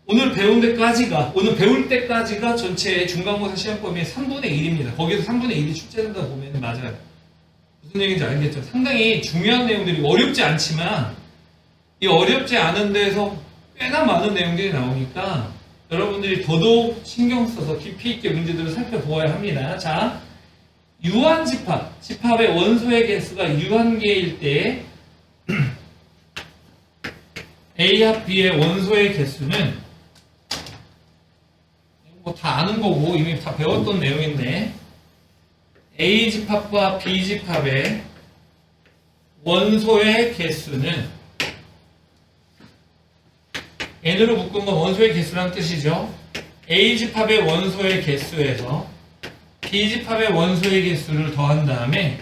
오늘 배운 데까지가 오늘 배울 때까지가 전체 중간고사 시험 범위의 3분의 1입니다. 거기서 3분의 1이 출제된다고 보면 맞아요. 무슨 얘기인지 알겠죠? 상당히 중요한 내용들이 어렵지 않지만 이 어렵지 않은 데서 꽤나 많은 내용들이 나오니까 여러분들이 더더욱 신경 써서 깊이 있게 문제들을 살펴보아야 합니다. 자, 유한집합, 집합의 원소의 개수가 유한계일 때 A 합 B의 원소의 개수는 뭐 다 아는 거고 이미 다 배웠던 내용인데 A집합과 B집합의 원소의 개수는 n으로 묶은 건 원소의 개수라는 뜻이죠. A집합의 원소의 개수에서 B집합의 원소의 개수를 더한 다음에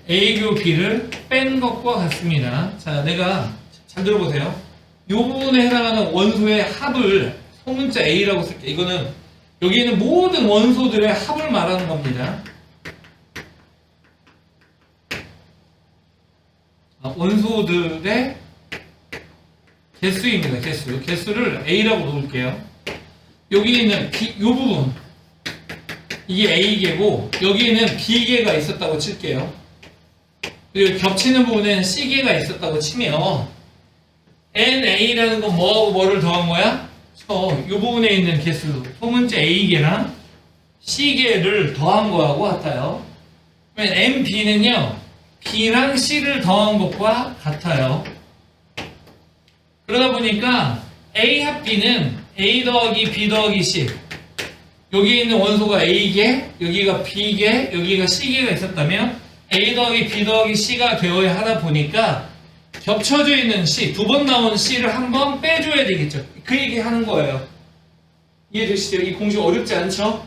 A교 B를 뺀 것과 같습니다. 자, 내가 잘 들어보세요. 이 부분에 해당하는 원소의 합을 소문자 A라고 쓸게요. 이거는 여기에는 모든 원소들의 합을 말하는 겁니다. 원소들의 개수입니다. 개수를 A라고 놓을게요. 여기 있는 요 부분 이게 A개고 여기에는 B개가 있었다고 칠게요. 그리고 겹치는 부분에는 C개가 있었다고 치면 NA라는 건 뭐하고 뭐를 더한 거야? 요 부분에 있는 개수 소문자 A개랑 C개를 더한 거하고 같아요. 그러면 MB는요 B랑 C를 더한 것과 같아요. 그러다 보니까 A 합 B는 A 더하기 B 더하기 C 여기에 있는 원소가 A개, 여기가 B개, 여기가 C개가 있었다면 A 더하기 B 더하기 C가 되어야 하다 보니까 겹쳐져 있는 C, 두 번 나온 C를 한 번 빼줘야 되겠죠. 그 얘기 하는 거예요. 이해되시죠? 이 공식 어렵지 않죠?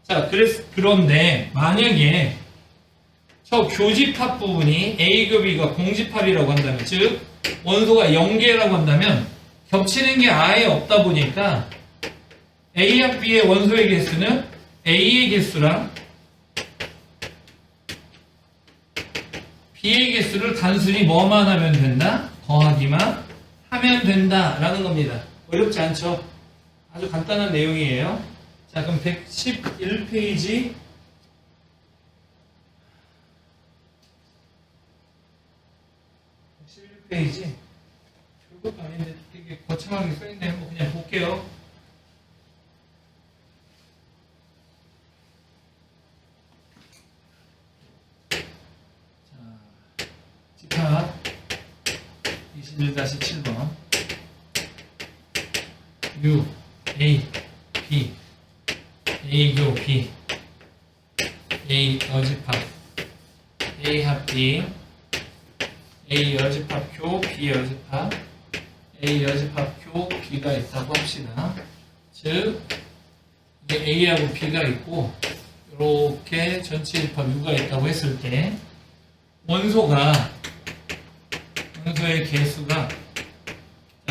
자, 그런데 만약에 저 교집합 부분이 A교 B가 공집합이라고 한다면, 즉 원소가 0개라고 한다면 겹치는 게 아예 없다 보니까 A 합 B의 원소의 개수는 A의 개수랑 B의 개수를 단순히 뭐만 하면 된다? 더하기만 하면 된다라는 겁니다. 어렵지 않죠? 아주 간단한 내용이에요. 자, 그럼 111페이지 111페이지 별것도 아닌데 되게 거창하게 써있네요. 뭐 그냥 볼게요. 집합 21-7번 U, A, B, A교 B, A 여집합, A 합 B, A 여집합교, B 여집합, A 여집합교, B가 있다고 합시다. 즉 이게 A하고 B가 있고 이렇게 전체 집합 U가 있다고 했을 때 원소의 개수가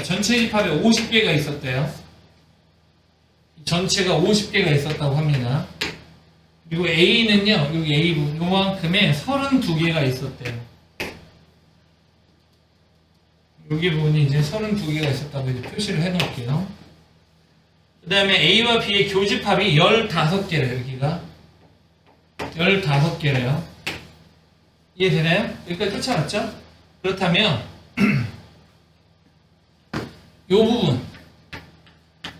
전체 집합에 50개가 있었대요. 전체가 50개가 있었다고 합니다. 그리고 A는요, 여기 A 부분, 요만큼에 32개가 있었대요. 여기 부분이 이제 32개가 있었다고 이제 표시를 해 놓을게요. 그 다음에 A와 B의 교집합이 15개래요, 여기가. 15개래요. 이해되나요? 여기까지 쫓아왔죠? 그렇다면 요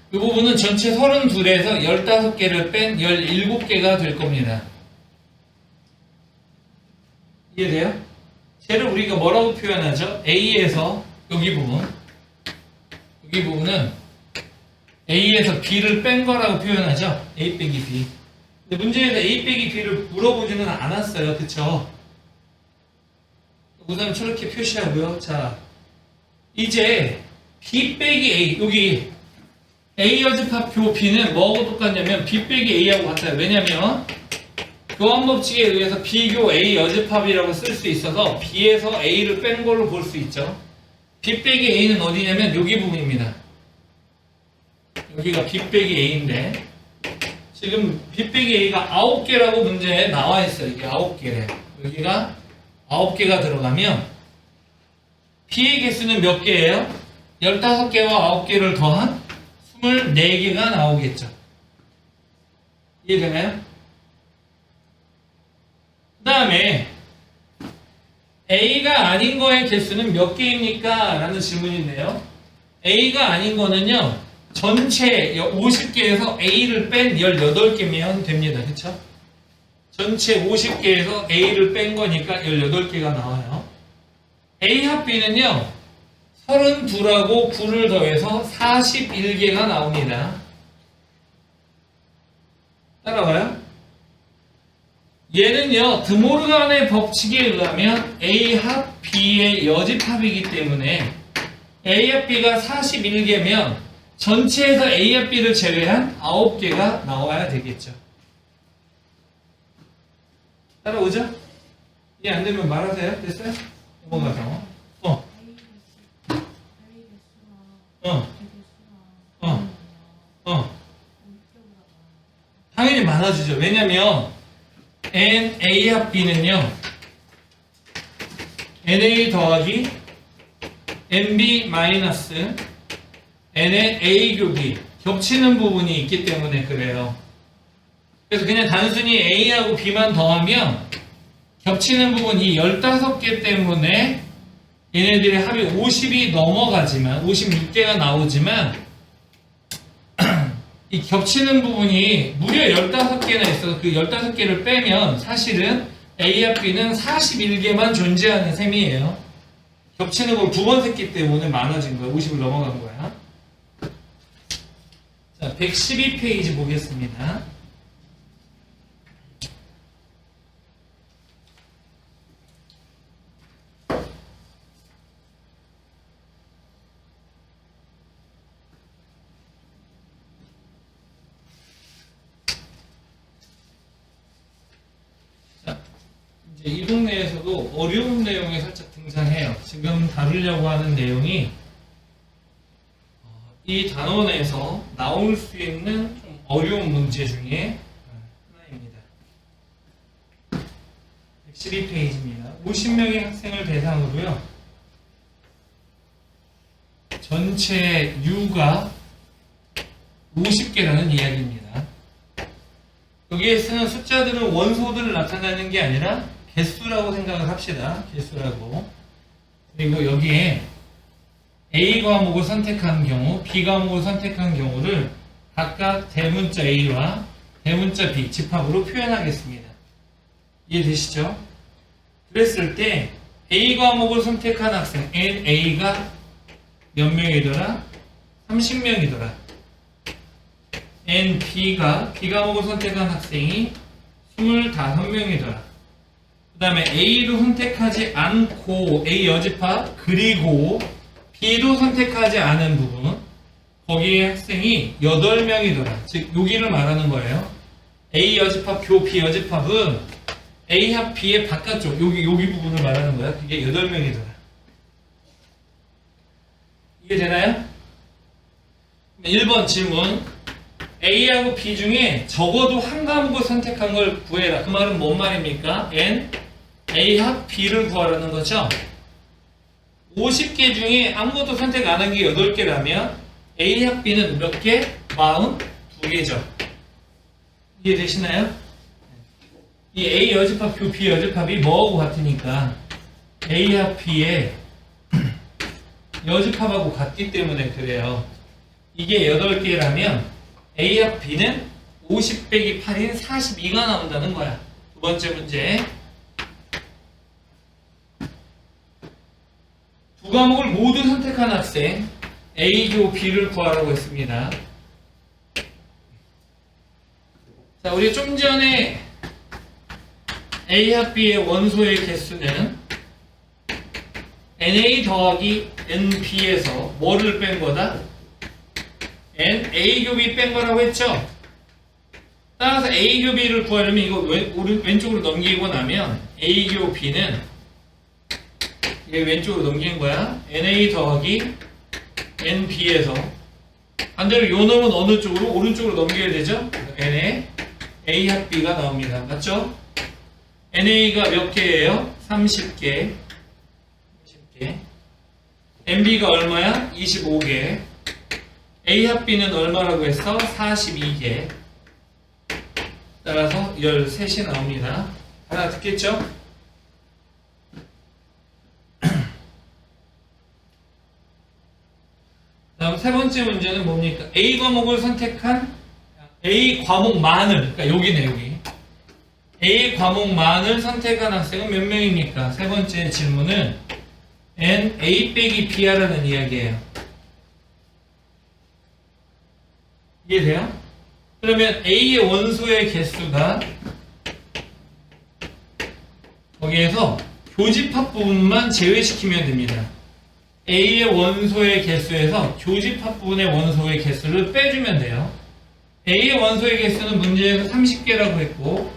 부분은 전체 32에서 15개를 뺀 17개가 될 겁니다. 이해돼요? 쟤를 우리가 뭐라고 표현하죠? A에서 여기 부분은 A에서 B를 뺀 거라고 표현하죠? A 빼기 B. 근데 문제에서 A 빼기 B를 물어보지는 않았어요. 그쵸? 그 다음에 저렇게 표시하고요. 자, 이제 B 빼기 A, 여기 A 여집합교 B는 뭐하고 똑같냐면 B 빼기 A하고 같아요. 왜냐면 교환법칙에 의해서 B교 A 여집합이라고 쓸 수 있어서 B에서 A를 뺀 걸로 볼 수 있죠. B 빼기 A는 어디냐면 여기 부분입니다. 여기가 B 빼기 A인데 지금 B 빼기 A가 9개라고 문제에 나와 있어요. 이게 9개래. 여기가 9개가 들어가면 B의 개수는 몇 개예요? 15개와 9개를 더한 24개가 나오겠죠. 이해되나요? 그 다음에 A가 아닌 거의 개수는 몇 개입니까? 라는 질문인데요. A가 아닌 거는요. 전체 50개에서 A를 뺀 18개면 됩니다. 그쵸? 전체 50개에서 A를 뺀 거니까 18개가 나와요. A 합 B는요. 32하고 9를 더해서 41개가 나옵니다. 따라와요? 얘는요. 드모르간의 법칙에 의하면 A 합 B의 여집합이기 때문에 A 합 B가 41개면 전체에서 A 합 B를 제외한 9개가 나와야 되겠죠. 따라오죠? 이해 안 되면 말하세요. 됐어요? 넘어가서. 당연히 많아지죠. 왜냐면 A 합 B는요. NA 더하기 NB 마이너스 N의 A 곱이 겹치는 부분이 있기 때문에 그래요. 그래서 그냥 단순히 A하고 B만 더하면 겹치는 부분이 15개 때문에 얘네들의 합이 50이 넘어가지만 56개가 나오지만 이 겹치는 부분이 무려 15개나 있어서 그 15개를 빼면 사실은 A와 B는 41개만 존재하는 셈이에요. 겹치는 걸 두 번 셌기 때문에 많아진 거야. 50을 넘어간 거야. 자, 112페이지 보겠습니다. 이제 이 동네에서도 어려운 내용이 살짝 등장해요. 지금 다루려고 하는 내용이 이 단원에서 나올 수 있는 좀 어려운 문제 중에 하나입니다. 112페이지입니다. 50명의 학생을 대상으로요. 전체 U가 50개라는 이야기입니다. 여기에 쓰는 숫자들은 원소들을 나타내는 게 아니라 개수라고 생각을 합시다. 개수라고. 그리고 여기에 A 과목을 선택한 경우, B 과목을 선택한 경우를 각각 대문자 A와 대문자 B 집합으로 표현하겠습니다. 이해되시죠? 그랬을 때 A 과목을 선택한 학생 NA가 몇 명이더라? 30명이더라. NB가 B 과목을 선택한 학생이 25명이더라. 그 다음에 A도 선택하지 않고 A 여집합 그리고 B도 선택하지 않은 부분 거기에 학생이 8명이더라. 즉 여기를 말하는 거예요. A 여집합 교 B 여집합은 A합 B의 바깥쪽 여기 부분을 말하는 거야. 그게 8명이더라. 이게 되나요? 1번 질문 A하고 B 중에 적어도 한 과목을 선택한 걸 구해라. 그 말은 뭔 말입니까? N A합 B를 구하라는 거죠. 50개 중에 아무것도 선택 안 한 게 8개라면 A합 B는 몇 개? 42개죠. 이해되시나요? 이 A 여집합 교 B 여집합이 뭐하고 같으니까 A합 B의 여집합하고 같기 때문에 그래요. 이게 8개라면 A합 B는 50 빼기 8인 42가 나온다는 거야. 두 번째 문제. 두 과목을 모두 선택한 학생 A교 B를 구하라고 했습니다. 자, 우리 좀 전에 A합 B의 원소의 개수는 NA 더하기 NB에서 뭐를 뺀 거다? NA 교 B 뺀 거라고 했죠? 따라서 A 교 B를 구하려면 이거 왼쪽으로 넘기고 나면 A 교 B는 얘 왼쪽으로 넘기는 거야. NA 더하기 NB에서 반대로 요 놈은 어느 쪽으로? 오른쪽으로 넘겨야 되죠? NA A합 B가 나옵니다. 맞죠? NA가 몇 개예요? 30개. NB가 얼마야? 25개. A합 B는 얼마라고 했어? 42개. 따라서 13이 나옵니다. 하나 듣겠죠? 다음 세 번째 문제는 뭡니까? A 과목을 선택한 A 과목만을, 그러니까 여기네, 여기. A 과목만을 선택한 학생은 몇 명입니까? 세 번째 질문은 N A 빼기 B야라는 이야기예요. 이해돼요? 그러면 A의 원소의 개수가 거기에서 교집합 부분만 제외시키면 됩니다. A의 원소의 개수에서 교집합 부분의 원소의 개수를 빼주면 돼요. A의 원소의 개수는 문제에서 30개라고 했고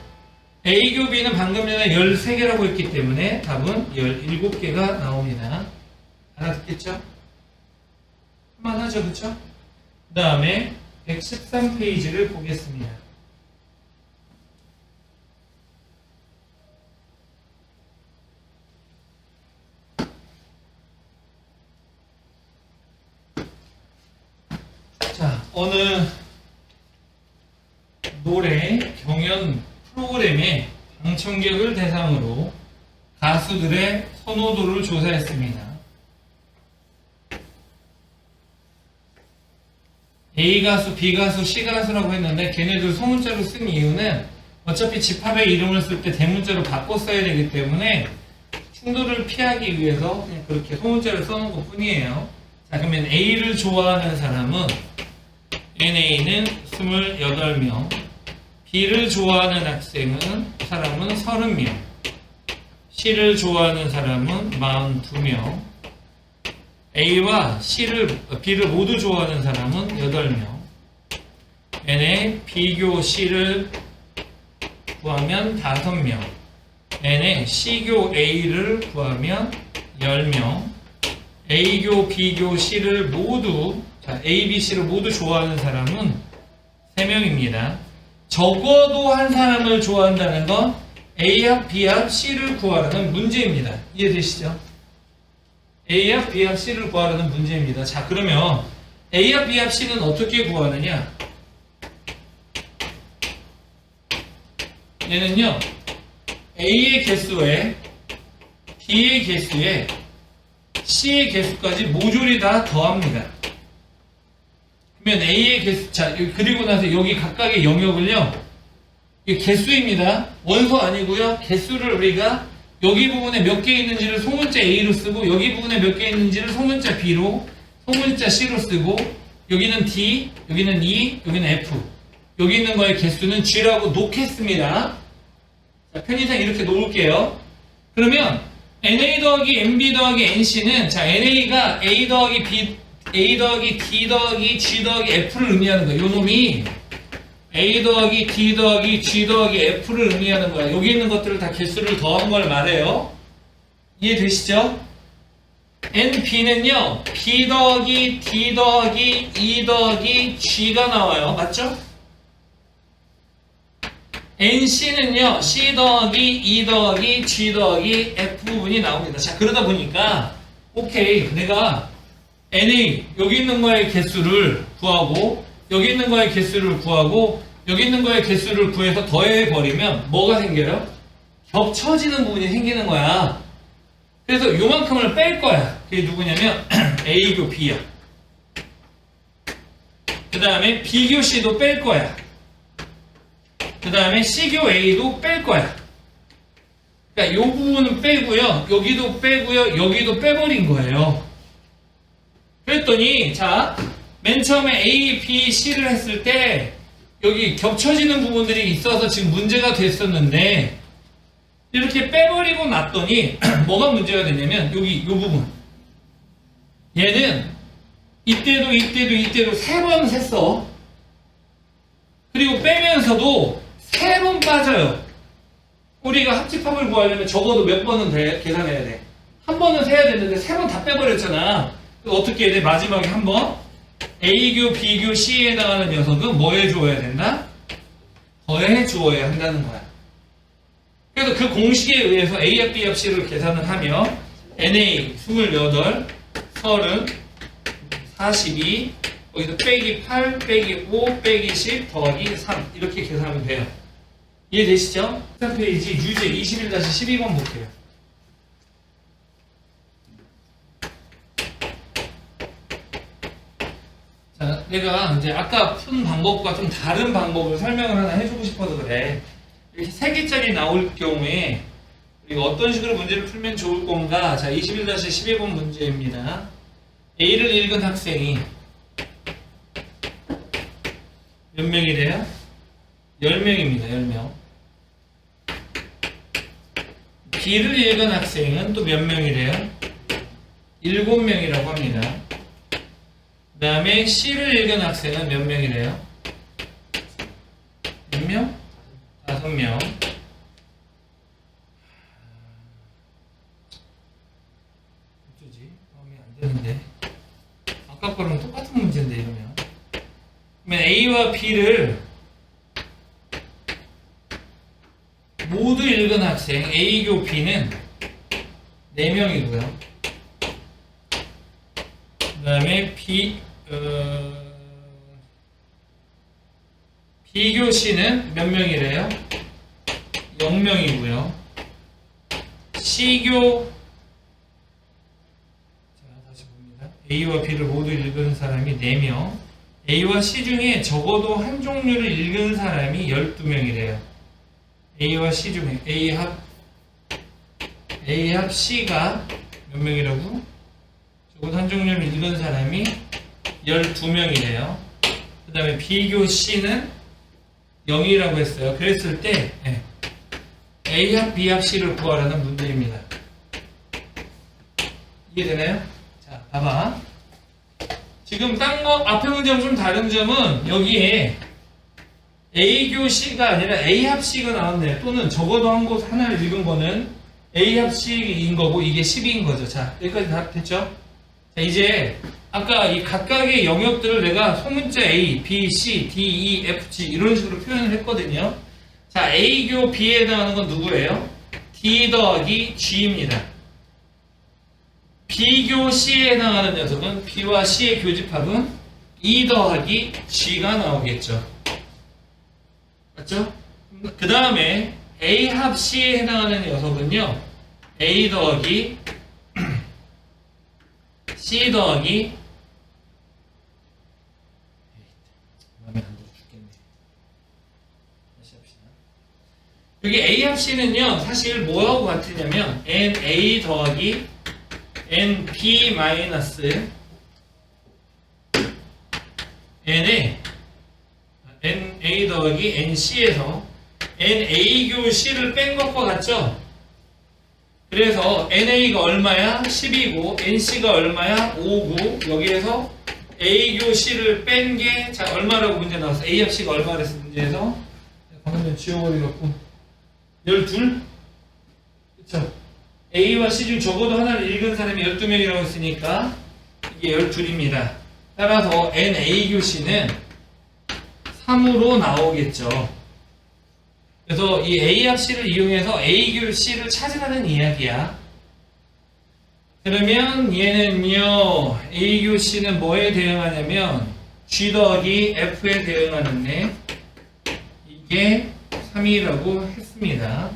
A 교 B는 방금 전에 13개라고 했기 때문에 답은 17개가 나옵니다. 알아듣겠죠? 할만하죠, 그쵸? 그 다음에 113페이지를 보겠습니다. 어느 노래 경연 프로그램의 방청객을 대상으로 가수들의 선호도를 조사했습니다. A 가수, B 가수, C 가수라고 했는데 걔네들 소문자로 쓴 이유는 어차피 집합의 이름을 쓸 때 대문자로 바꿔 써야 되기 때문에 충돌을 피하기 위해서 그냥 그렇게 소문자를 써놓은 것 뿐이에요. 자, 그러면 A를 좋아하는 사람은 NA는 28명, B를 좋아하는 사람은 30명, C를 좋아하는 사람은 42명, A와 B를 모두 좋아하는 사람은 8명, N의 B교 C를 구하면 5명, N의 C교 A를 구하면 10명, A교 B교 C를 모두, 자, A, B, C를 모두 좋아하는 사람은 3명입니다. 적어도 한 사람을 좋아한다는 건 A합, B합, C를 구하라는 문제입니다. 이해되시죠? A합, B합, C를 구하라는 문제입니다. 자, 그러면 A합, B합, C는 어떻게 구하느냐? 얘는요, A의 개수에 B의 개수에 C의 개수까지 모조리 다 더합니다. 그러면 A의 개수, 자, 그리고 나서 여기 각각의 영역을요, 이게 개수입니다. 원소 아니고요, 개수를 우리가 여기 부분에 몇 개 있는지를 소문자 A로 쓰고, 여기 부분에 몇 개 있는지를 소문자 B로, 소문자 C로 쓰고, 여기는 D, 여기는 E, 여기는 F. 여기 있는 거의 개수는 G라고 놓겠습니다. 자, 편의상 이렇게 놓을게요. 그러면 NA 더하기 NB 더하기 NC는, 자, NA가 A 더하기 B, A 더하기 D 더하기 G 더하기 F를 의미하는 거예요. 요 놈이 A 더하기 D 더하기 G 더하기 F를 의미하는 거야. 여기 있는 것들을 다 개수를 더한 걸 말해요. 이해되시죠? NB는요, B 더하기 D 더하기 E 더하기 G가 나와요. 맞죠? NC는요, C 더하기 E 더하기 G 더하기 F 부분이 나옵니다. 자, 그러다 보니까, 오케이, 내가 NA, 여기 있는 거의 개수를 구하고, 여기 있는 거의 개수를 구하고, 여기 있는 거의 개수를 구해서 더해버리면 뭐가 생겨요? 겹쳐지는 부분이 생기는 거야. 그래서 요만큼을 뺄 거야. 그게 누구냐면 A교 B야. 그 다음에 B교 C도 뺄 거야. 그 다음에 C교 A도 뺄 거야. 그러니까 요 부분은 빼고요, 여기도 빼고요, 여기도 빼버린 거예요. 그랬더니, 자, 맨 처음에 A, B, C를 했을 때 여기 겹쳐지는 부분들이 있어서 지금 문제가 됐었는데, 이렇게 빼버리고 났더니 뭐가 문제가 되냐면 여기 이 부분, 얘는 이때도 3번 셌어. 그리고 빼면서도 3번 빠져요. 우리가 합집합을 구하려면 적어도 몇 번은 계산해야 돼? 한 번은 세야 되는데 3번 다 빼버렸잖아. 어떻게 해야 돼? 마지막에 한 번 A교, B교, C에 해당하는 녀석은 뭐 해주어야 된다? 더해 주어야 한다는 거야. 그래서 그 공식에 의해서 A합, B합, C를 계산을 하면 NA 28, 30, 42, 여기서 빼기 8, 빼기 5, 빼기 10, 더하기 3 이렇게 계산하면 돼요. 이해되시죠? 13페이지 유제 21-12번 볼게요. 자, 내가 이제 아까 푼 방법과 좀 다른 방법을 설명을 하나 해주고 싶어서 그래. 이렇게 3개짜리 나올 경우에 우리가 어떤 식으로 문제를 풀면 좋을 건가? 자, 21-12번 문제입니다. A를 읽은 학생이 몇 명이래요? 10명입니다. 10명. B를 읽은 학생은 또 몇 명이래요? 7명이라고 합니다. 그 다음에 C를 읽은 학생은 몇 명이래요? 몇 명? 5명. 어쩌지? 마음에 안 드는데. 아까 거랑 똑같은 문제인데 이러면. 그러면 A와 B를 모두 읽은 학생 A교 B는 4명이고요. 그 다음에 비교 C는 몇 명이래요? 0명이고요. C교 자, 다시 봅니다. A와 B를 모두 읽은 사람이 4명. A와 C 중에 적어도 한 종류를 읽은 사람이 12명이래요. A와 C 중에 A합 C가 몇 명이라고? 적어도 한 종류를 읽은 사람이 12명이래요. 그 다음에 비교 C는 0이라고 했어요. 그랬을 때 A합 B합 C를 구하라는 문제입니다. 이해되나요? 자, 봐봐. 지금 딴 거 앞에 문제랑 좀 다른 점은 여기에 A교 C가 아니라 A합 C가 나왔네요. 또는 적어도 한 곳 하나를 읽은 거는 A합 C인 거고 이게 10인 거죠. 자, 여기까지 다 됐죠? 자, 이제 아까 이 각각의 영역들을 내가 소문자 A, B, C, D, E, F, G 이런 식으로 표현을 했거든요. 자, A교 B에 해당하는 건 누구예요? D 더하기 G입니다. B교 C에 해당하는 녀석은 B와 C의 교집합은 E 더하기 G가 나오겠죠. 맞죠? 그 다음에 A합 C에 해당하는 녀석은요, A 더하기 C 더하기 마음에 안 들어 죽겠네. 다시 합시다. 여기 A합 C는요, 사실 뭐하고 같으냐면 NA 더하기 NP 마이너스 N에 NA 더하기 NC에서 NA교 C를 뺀 것과 같죠? 그래서 NA가 얼마야? 10이고 NC가 얼마야? 5고 여기에서 A교 C를 뺀 게 자 얼마라고 문제 나왔어? A합 C가 얼마 그랬어 문제에서? 방금 전에 지워버리겠고 12? 그쵸? A와 C 중 적어도 하나를 읽은 사람이 12명이라고 했으니까 이게 12입니다. 따라서 NA교 C는 3으로 나오겠죠. 그래서 이 A합 C를 이용해서 A교 C를 찾으라는 이야기야. 그러면 얘는요, A교 C는 뭐에 대응하냐면 G 더하기 F에 대응하는데 이게 3이라고 했습니다.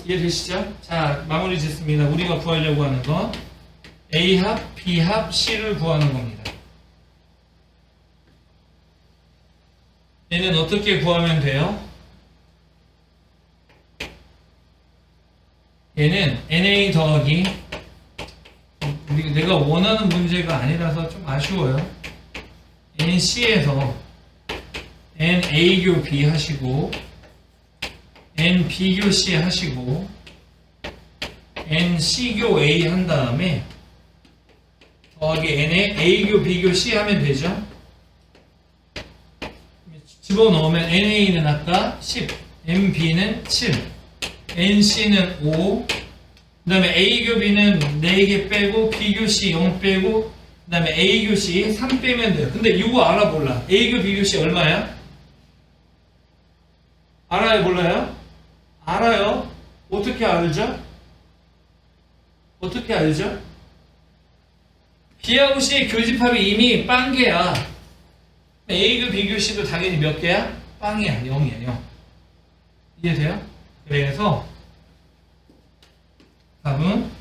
이해되시죠? 자, 마무리 짓습니다. 우리가 구하려고 하는 건 A합, B합, C를 구하는 겁니다. 얘는 어떻게 구하면 돼요? 얘는 NA 더하기 내가 원하는 문제가 아니라서 좀 아쉬워요. NC에서 NA교 B 하시고 NB교 C 하시고 NC교 A 한 다음에 더하기 N에 A교 B교 C 하면 되죠. 집어넣으면 NA는 아까 10, NB는 7, NC는 5, 그 다음에 A교 B는 4개 빼고 B교 C 0 빼고 그 다음에 A교 C 3 빼면 돼요. 근데 이거 알아 몰라? A교 B교 C 얼마야? 알아요 몰라요? 알아요. 어떻게 알죠? 어떻게 알죠? B하고 C의 교집합이 이미 빵개야. A교 B교 C도 당연히 몇 개야? 빵이야. 0이야. 0. 이해돼요? 그래서 답은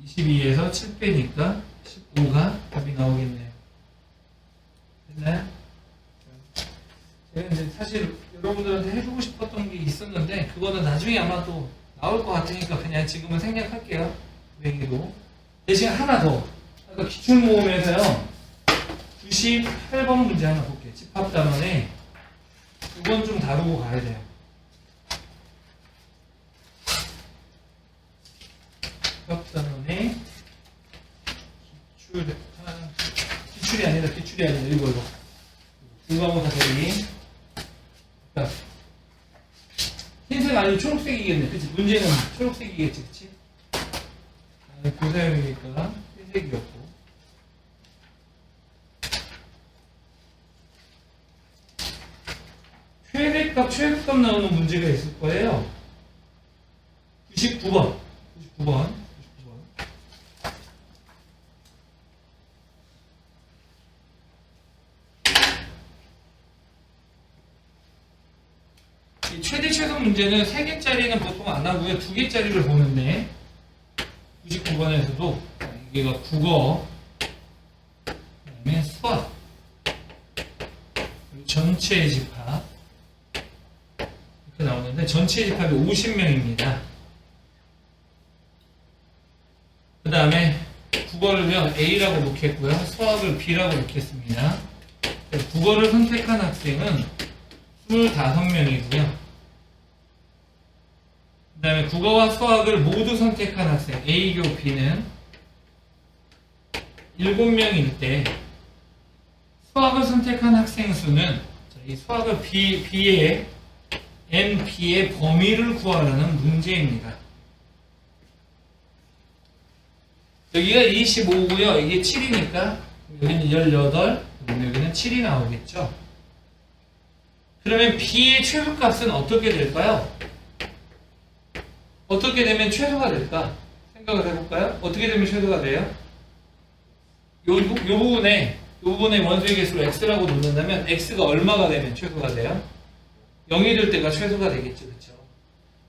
22에서 7 빼니까 15가 답이 나오겠네요. 됐나요? 제가 이제 사실 여러분들한테 해주고 싶었던 게 있었는데 그거는 나중에 아마 또 나올 것 같으니까 그냥 지금은 생략할게요. 불행히도. 대신 하나 더. 아까 기출모음에서요. 98번 문제 하나 볼게요. 집합단원에 2번 좀 다루고 가야 돼요. 집합단원에 기출이 아니라 이거 중간고사 대비. 그러니까 흰색 아니면 초록색이겠네. 그치? 문제는 초록색이겠지. 그치? 교사용이니까 흰색이었고. 최대값 나오는 문제가 있을 거예요. 99번. 문제는 3개짜리는 보통 안 하고요. 2개짜리를 보는데 99번에서도 여기가 국어, 그다음에 수학, 전체 집합 이렇게 나오는데 전체 집합이 50명입니다. 그 다음에 국어를요 A라고 놓겠고요. 수학을 B라고 놓겠습니다. 국어를 선택한 학생은 25명이고요. 그 다음에 국어와 수학을 모두 선택한 학생 A교 B는 7명일 때 수학을 선택한 학생 수는 이 수학을 B의 NP의 범위를 구하라는 문제입니다. 여기가 25고요. 이게 7이니까 여기는 18, 여기는 7이 나오겠죠. 그러면 B의 최소값은 어떻게 될까요? 어떻게 되면 최소가 될까? 생각을 해볼까요? 어떻게 되면 최소가 돼요? 요 부분에 원소의 개수를 x라고 놓는다면 x가 얼마가 되면 최소가 돼요? 0이 될 때가 최소가 되겠죠. 그렇죠?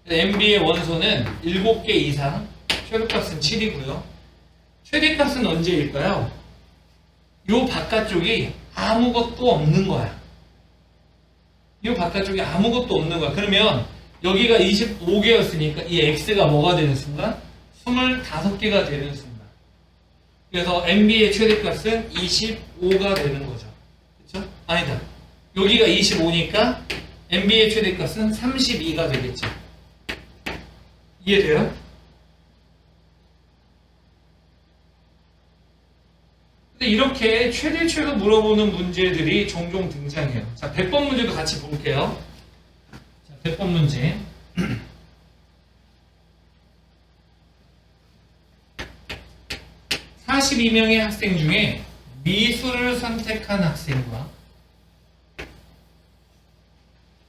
MB의 원소는 7개 이상, 최소값은 7이고요. 최대값은 언제일까요? 요 바깥쪽이 아무것도 없는 거야. 요 바깥쪽이 아무것도 없는 거야. 그러면 여기가 25개였으니까 이 x가 뭐가 되는 순간? 25개가 되는 순간. 그래서 MB의 최대값은 25가 되는 거죠. 그렇죠? 아니다. 여기가 25니까 MB의 최대값은 32가 되겠죠. 이해돼요? 근데 이렇게 최대로 물어보는 문제들이 종종 등장해요. 자, 100번 문제도 같이 볼게요. 자, 100번 문제. (42명의) 학생 중에 미술을 선택한 학생과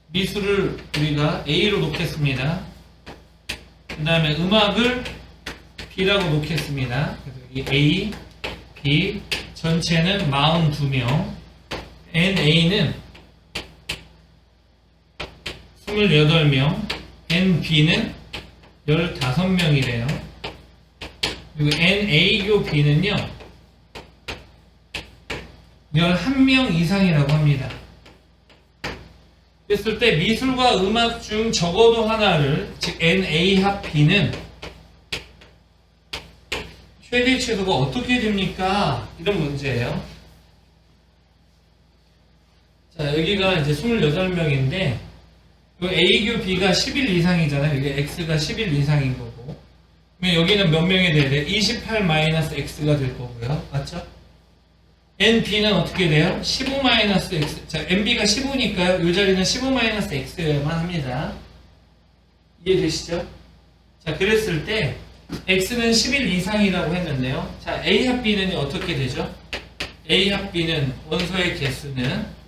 미술을 우리가 A로 놓겠습니다. 그 다음에 음악을 B라고 놓겠습니다. 그래서 이 A, B 전체는 42명, NA는 28명, NB는 15명이래요. 그리고 NA교 B는요 11명 이상이라고 합니다. 그랬을 때 미술과 음악 중 적어도 하나를, 즉 NA 합 B는 최대 최소가 어떻게 됩니까? 이런 문제예요. 자, 여기가 이제 28명인데 A교 B가 11 이상이잖아요. 이게 X가 11 이상인 거고. 그러면 여기는 몇 명이 돼야 돼요? 28-X가 될 거고요. 맞죠? NB는 어떻게 돼요? 15-X. 자, NB가 15니까요. 이 자리는 15-X여야만 합니다. 이해되시죠? 자, 그랬을 때 X는 11 이상이라고 했는데요. 자, A 합 B는 어떻게 되죠? A 합 B는 원소의 개수는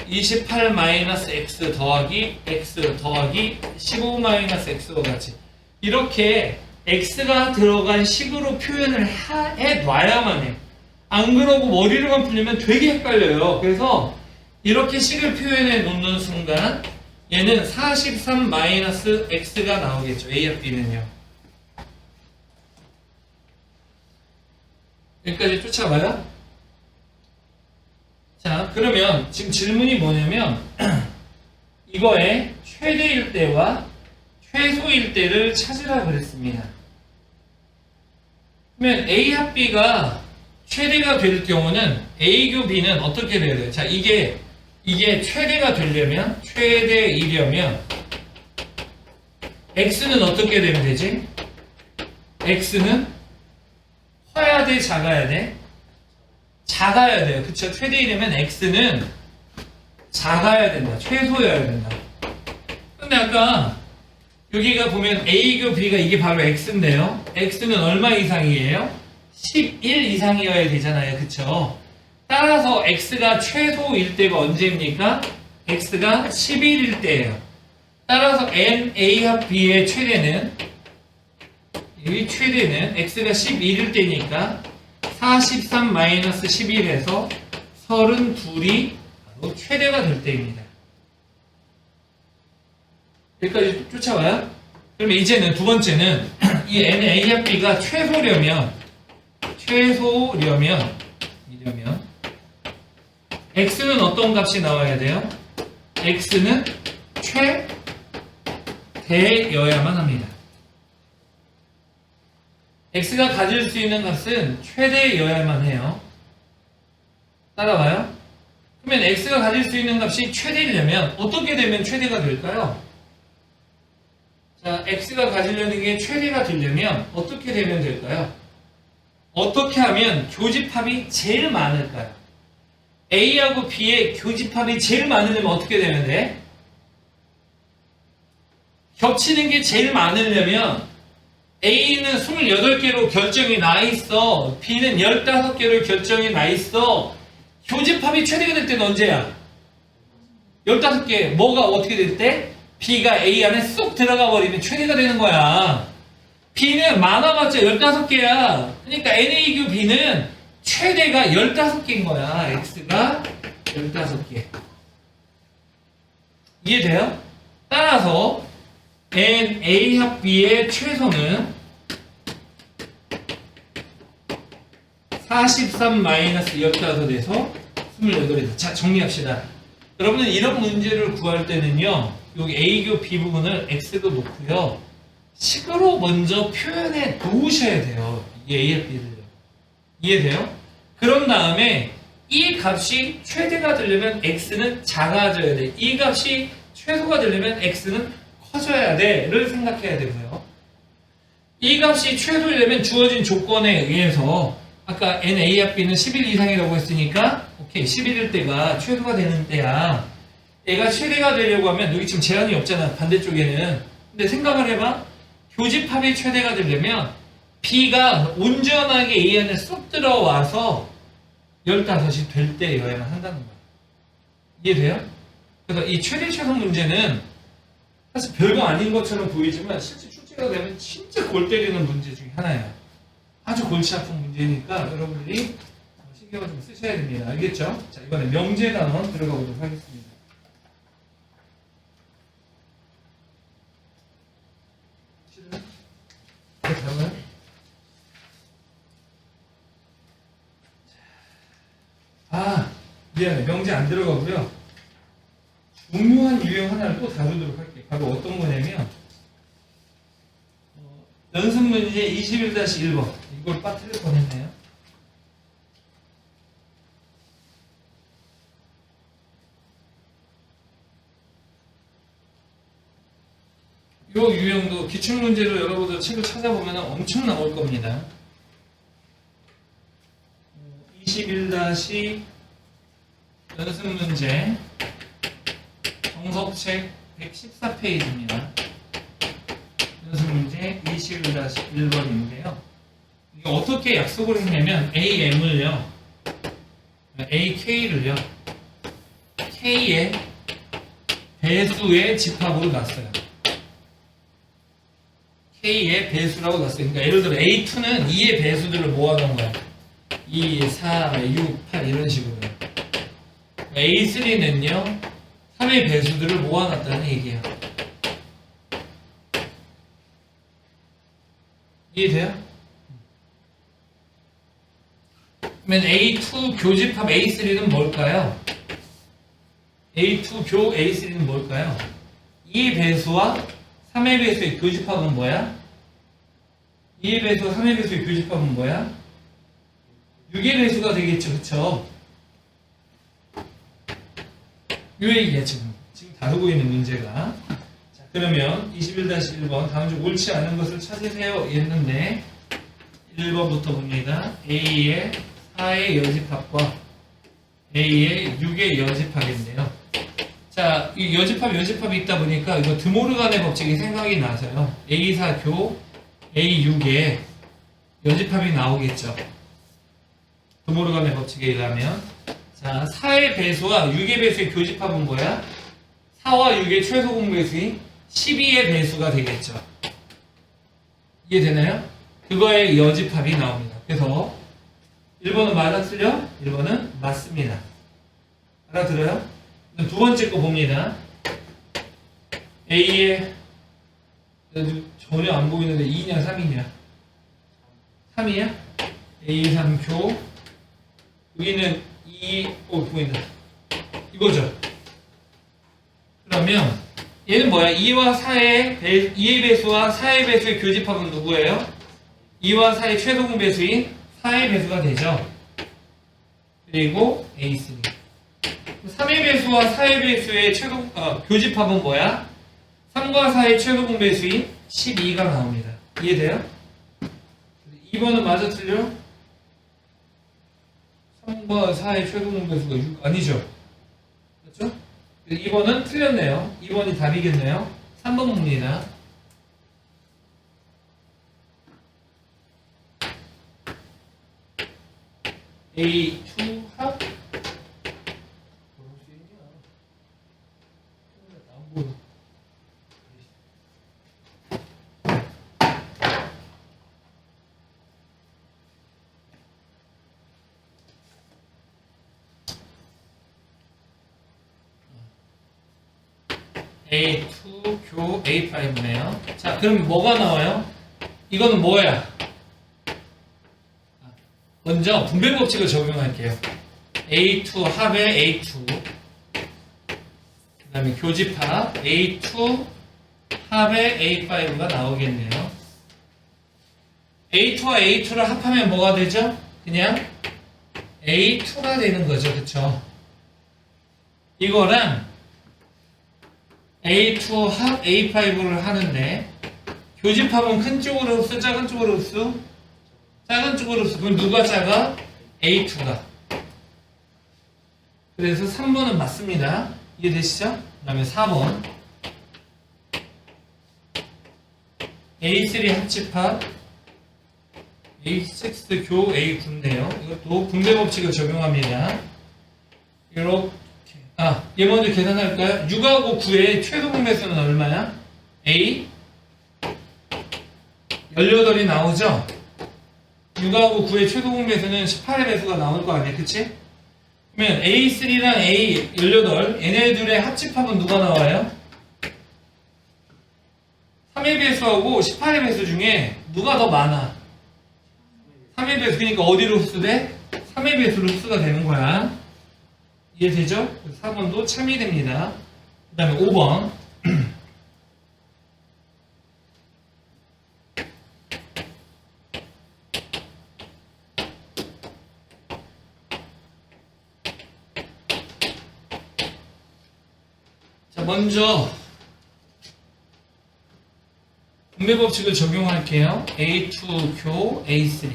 28-X 더하기 X 더하기 15-X와 같이 이렇게 X가 들어간 식으로 표현을 해놔야만 해요. 안 그러고 머리로만 풀리면 되게 헷갈려요. 그래서 이렇게 식을 표현해 놓는 순간 얘는 43-X가 나오겠죠. A 합 B는요. 여기까지 쫓아가요? 자, 그러면 지금 질문이 뭐냐면 이거의 최대일 때와 최소일 때를 찾으라 그랬습니다. 그러면 A 합 B가 최대가 될 경우는 A교 B는 어떻게 돼야 돼요? 자, 이게 최대가 되려면, 최대이려면 X는 어떻게 되면 되지? X는 커야 돼, 작아야 돼? 작아야 돼요. 그쵸? 최대이려면 X는 작아야 된다. 최소여야 된다. 근데 아까 여기가 보면 A교 B가 이게 바로 X인데요. X는 얼마 이상이에요? 11 이상이어야 되잖아요. 그쵸? 따라서 X가 최소일 때가 언제입니까? X가 11일 때예요. 따라서 NA 합 B의 최대는 이 최대는 X가 11일 때니까 43-11에서 32이 바로 최대가 될 때입니다. 여기까지 쫓아와요? 그러면 이제는 두 번째는 이 NA 합 B가 최소려면 X는 어떤 값이 나와야 돼요? X는 최대여야만 합니다. X가 가질 수 있는 값은 최대여야만 해요. 따라와요? 그러면 X가 가질 수 있는 값이 최대이려면 어떻게 되면 최대가 될까요? 자, X가 가지려는 게 최대가 되려면 어떻게 되면 될까요? 어떻게 하면 교집합이 제일 많을까요? A하고 B의 교집합이 제일 많으려면 어떻게 되면 돼? 겹치는 게 제일 많으려면 A는 28개로 결정이 나 있어. B는 15개로 결정이 나 있어. 교집합이 최대가 될 때는 언제야? 15개. 뭐가 어떻게 될 때? B가 A 안에 쏙 들어가 버리면 최대가 되는 거야. B는 많아봤자 15개야. 그러니까 NA, B는 최대가 15개인 거야. X가 15개. 이해돼요? 따라서 NA 합 B의 최소는 43-15에서 28에서. 자, 정리합시다. 여러분은 이런 문제를 구할 때는요, 여기 A, B 부분을 X도 놓고요, 식으로 먼저 표현해 놓으셔야 돼요. 이 A 합 B를요. 이해돼요? 그런 다음에 이 값이 최대가 되려면 X는 작아져야 돼. 이 값이 최소가 되려면 X는 커져야 돼.를 생각해야 되고요. 이 값이 최소이려면 주어진 조건에 의해서 아까 NA 합 B는 11 이상이라고 했으니까 오케이 11일 때가 최소가 되는 때야. 얘가 최대가 되려고 하면 여기 지금 제한이 없잖아. 반대쪽에는. 근데 생각을 해봐. 교집합이 최대가 되려면 B가 온전하게 A 안에 쏙 들어와서 15이 될 때여야만 한다는 거야. 이해돼요? 그래서 이 최대 최소 문제는 사실 별거 아닌 것처럼 보이지만 실제 출제가 되면 진짜 골 때리는 문제 중에 하나예요. 아주 골치 아픈 문제니까 여러분들이 신경을 좀 쓰셔야 됩니다. 알겠죠? 자, 이번에 명제 단원 들어가 보도록 하겠습니다. 미안해. 명제 안 들어가고요. 중요한 유형 하나를 또 다루도록 할게요. 바로 어떤 거냐면 연습 문제 21-1번 이걸 빠뜨릴 뻔했네요. 이 유형도 기출문제로 여러분들 책을 찾아보면 엄청 나올 겁니다. 21- 연습 문제 정석책 114페이지입니다. 연습 문제 21-1번인데요. 이게 어떻게 약속을 했냐면 AM을요, AK를요, K의 배수의 집합으로 놨어요. K의 배수라고 놨어요. 그러니까 예를 들어 A2는 2의 배수들을 모아놓은 거야. 2, 4, 6, 8 이런 식으로. A3는요 3의 배수들을 모아놨다는 얘기예요. 이해돼요? 그러면 A2 교집합 A3는 뭘까요? A2 교 A3는 뭘까요? 2의 배수와 3의 배수의 교집합은 뭐야? 2의 배수와 3의 배수의 교집합은 뭐야? 6의 배수가 되겠죠. 그쵸? 요 얘기야 지금 다루고 있는 문제가. 자, 그러면 21-1번 다음 중 옳지 않은 것을 찾으세요 했는데 1번부터 봅니다. A의 4의 여집합과 A의 6의 여집합인데요. 자, 이 여집합이 있다 보니까 이거 드모르간의 법칙이 생각이 나서요. A4 교 A6의 여집합이 나오겠죠. 드모르간의 법칙에 의하면. 자, 4의 배수와 6의 배수의 교집합은 뭐야? 4와 6의 최소 공배수인 12의 배수가 되겠죠. 이해되나요? 그거의 여집합이 나옵니다. 그래서 1번은 맞아 틀려? 1번은 맞습니다. 알아들어요? 두 번째 거 봅니다. A의 전혀 안 보이는데 2냐 3이냐? 3이야? A3교 여기는 2, 보인다. 이거죠. 그러면 얘는 뭐야? 2와 2의 배수와 4의 배수의 교집합은 누구예요? 2와 4의 최소공 배수인 4의 배수가 되죠. 그리고 A3. 3의 배수와 4의 배수의 교집합은 뭐야? 3과 4의 최소공 배수인 12가 나옵니다. 이해돼요? 2번은 맞아 틀려? 3과 4의 최소공 배수가 6 아니죠? 그렇죠? 2번은 틀렸네요. 2번이 답이겠네요. 3번 봅니다. A2 합 안 보여. A2 교 A5네요. 자, 그럼 뭐가 나와요? 이거는 뭐야? 먼저 분배 법칙을 적용할게요. A2 합의 A2 그 다음에 교집합 A2 합의 A5가 나오겠네요. A2와 A2를 합하면 뭐가 되죠? 그냥 A2가 되는 거죠. 그쵸? 이거랑 A2 합 A5를 하는데 교집합은 큰 쪽으로 흡수, 작은 쪽으로 흡수? 작은 쪽으로 흡수. 그럼 누가 작아? A2가. 그래서 3번은 맞습니다. 이해되시죠? 그 다음에 4번 A3 합집합 A6 교 A9인데요. 이것도 분배 법칙을 적용합니다. 이렇게 얘 먼저 계산할까요? 6하고 9의 최소 분배수는 얼마야? A 18이 나오죠? 6하고 9의 최소 분배수는 18의 배수가 나올 거 아니야, 그치? 그러면 A3랑 A 18 얘네들의 합집합은 누가 나와요? 3의 배수하고 18의 배수 중에 누가 더 많아? 3의 배수, 그러니까 어디로 흡수돼? 3의 배수로 흡수가 되는 거야. 이해되죠? 4번도 참이 됩니다. 그 다음에 5번 자, 먼저 분배 법칙을 적용할게요. A2 교 A3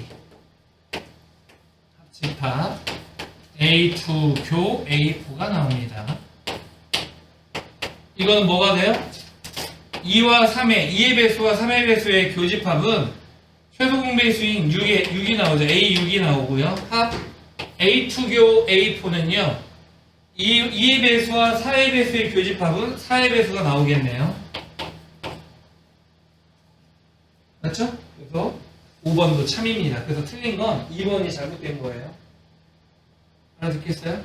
합집합 A2 교 A4가 나옵니다. 이거는 뭐가 돼요? 2와 3의 2의 배수와 3의 배수의 교집합은 최소 공배수인 6이 나오죠. A6이 나오고요. 합 A2 교 A4는요. 2의 배수와 4의 배수의 교집합은 4의 배수가 나오겠네요. 맞죠? 그래서 5번도 참입니다. 그래서 틀린 건 2번이 잘못된 거예요. 알아듣겠어요?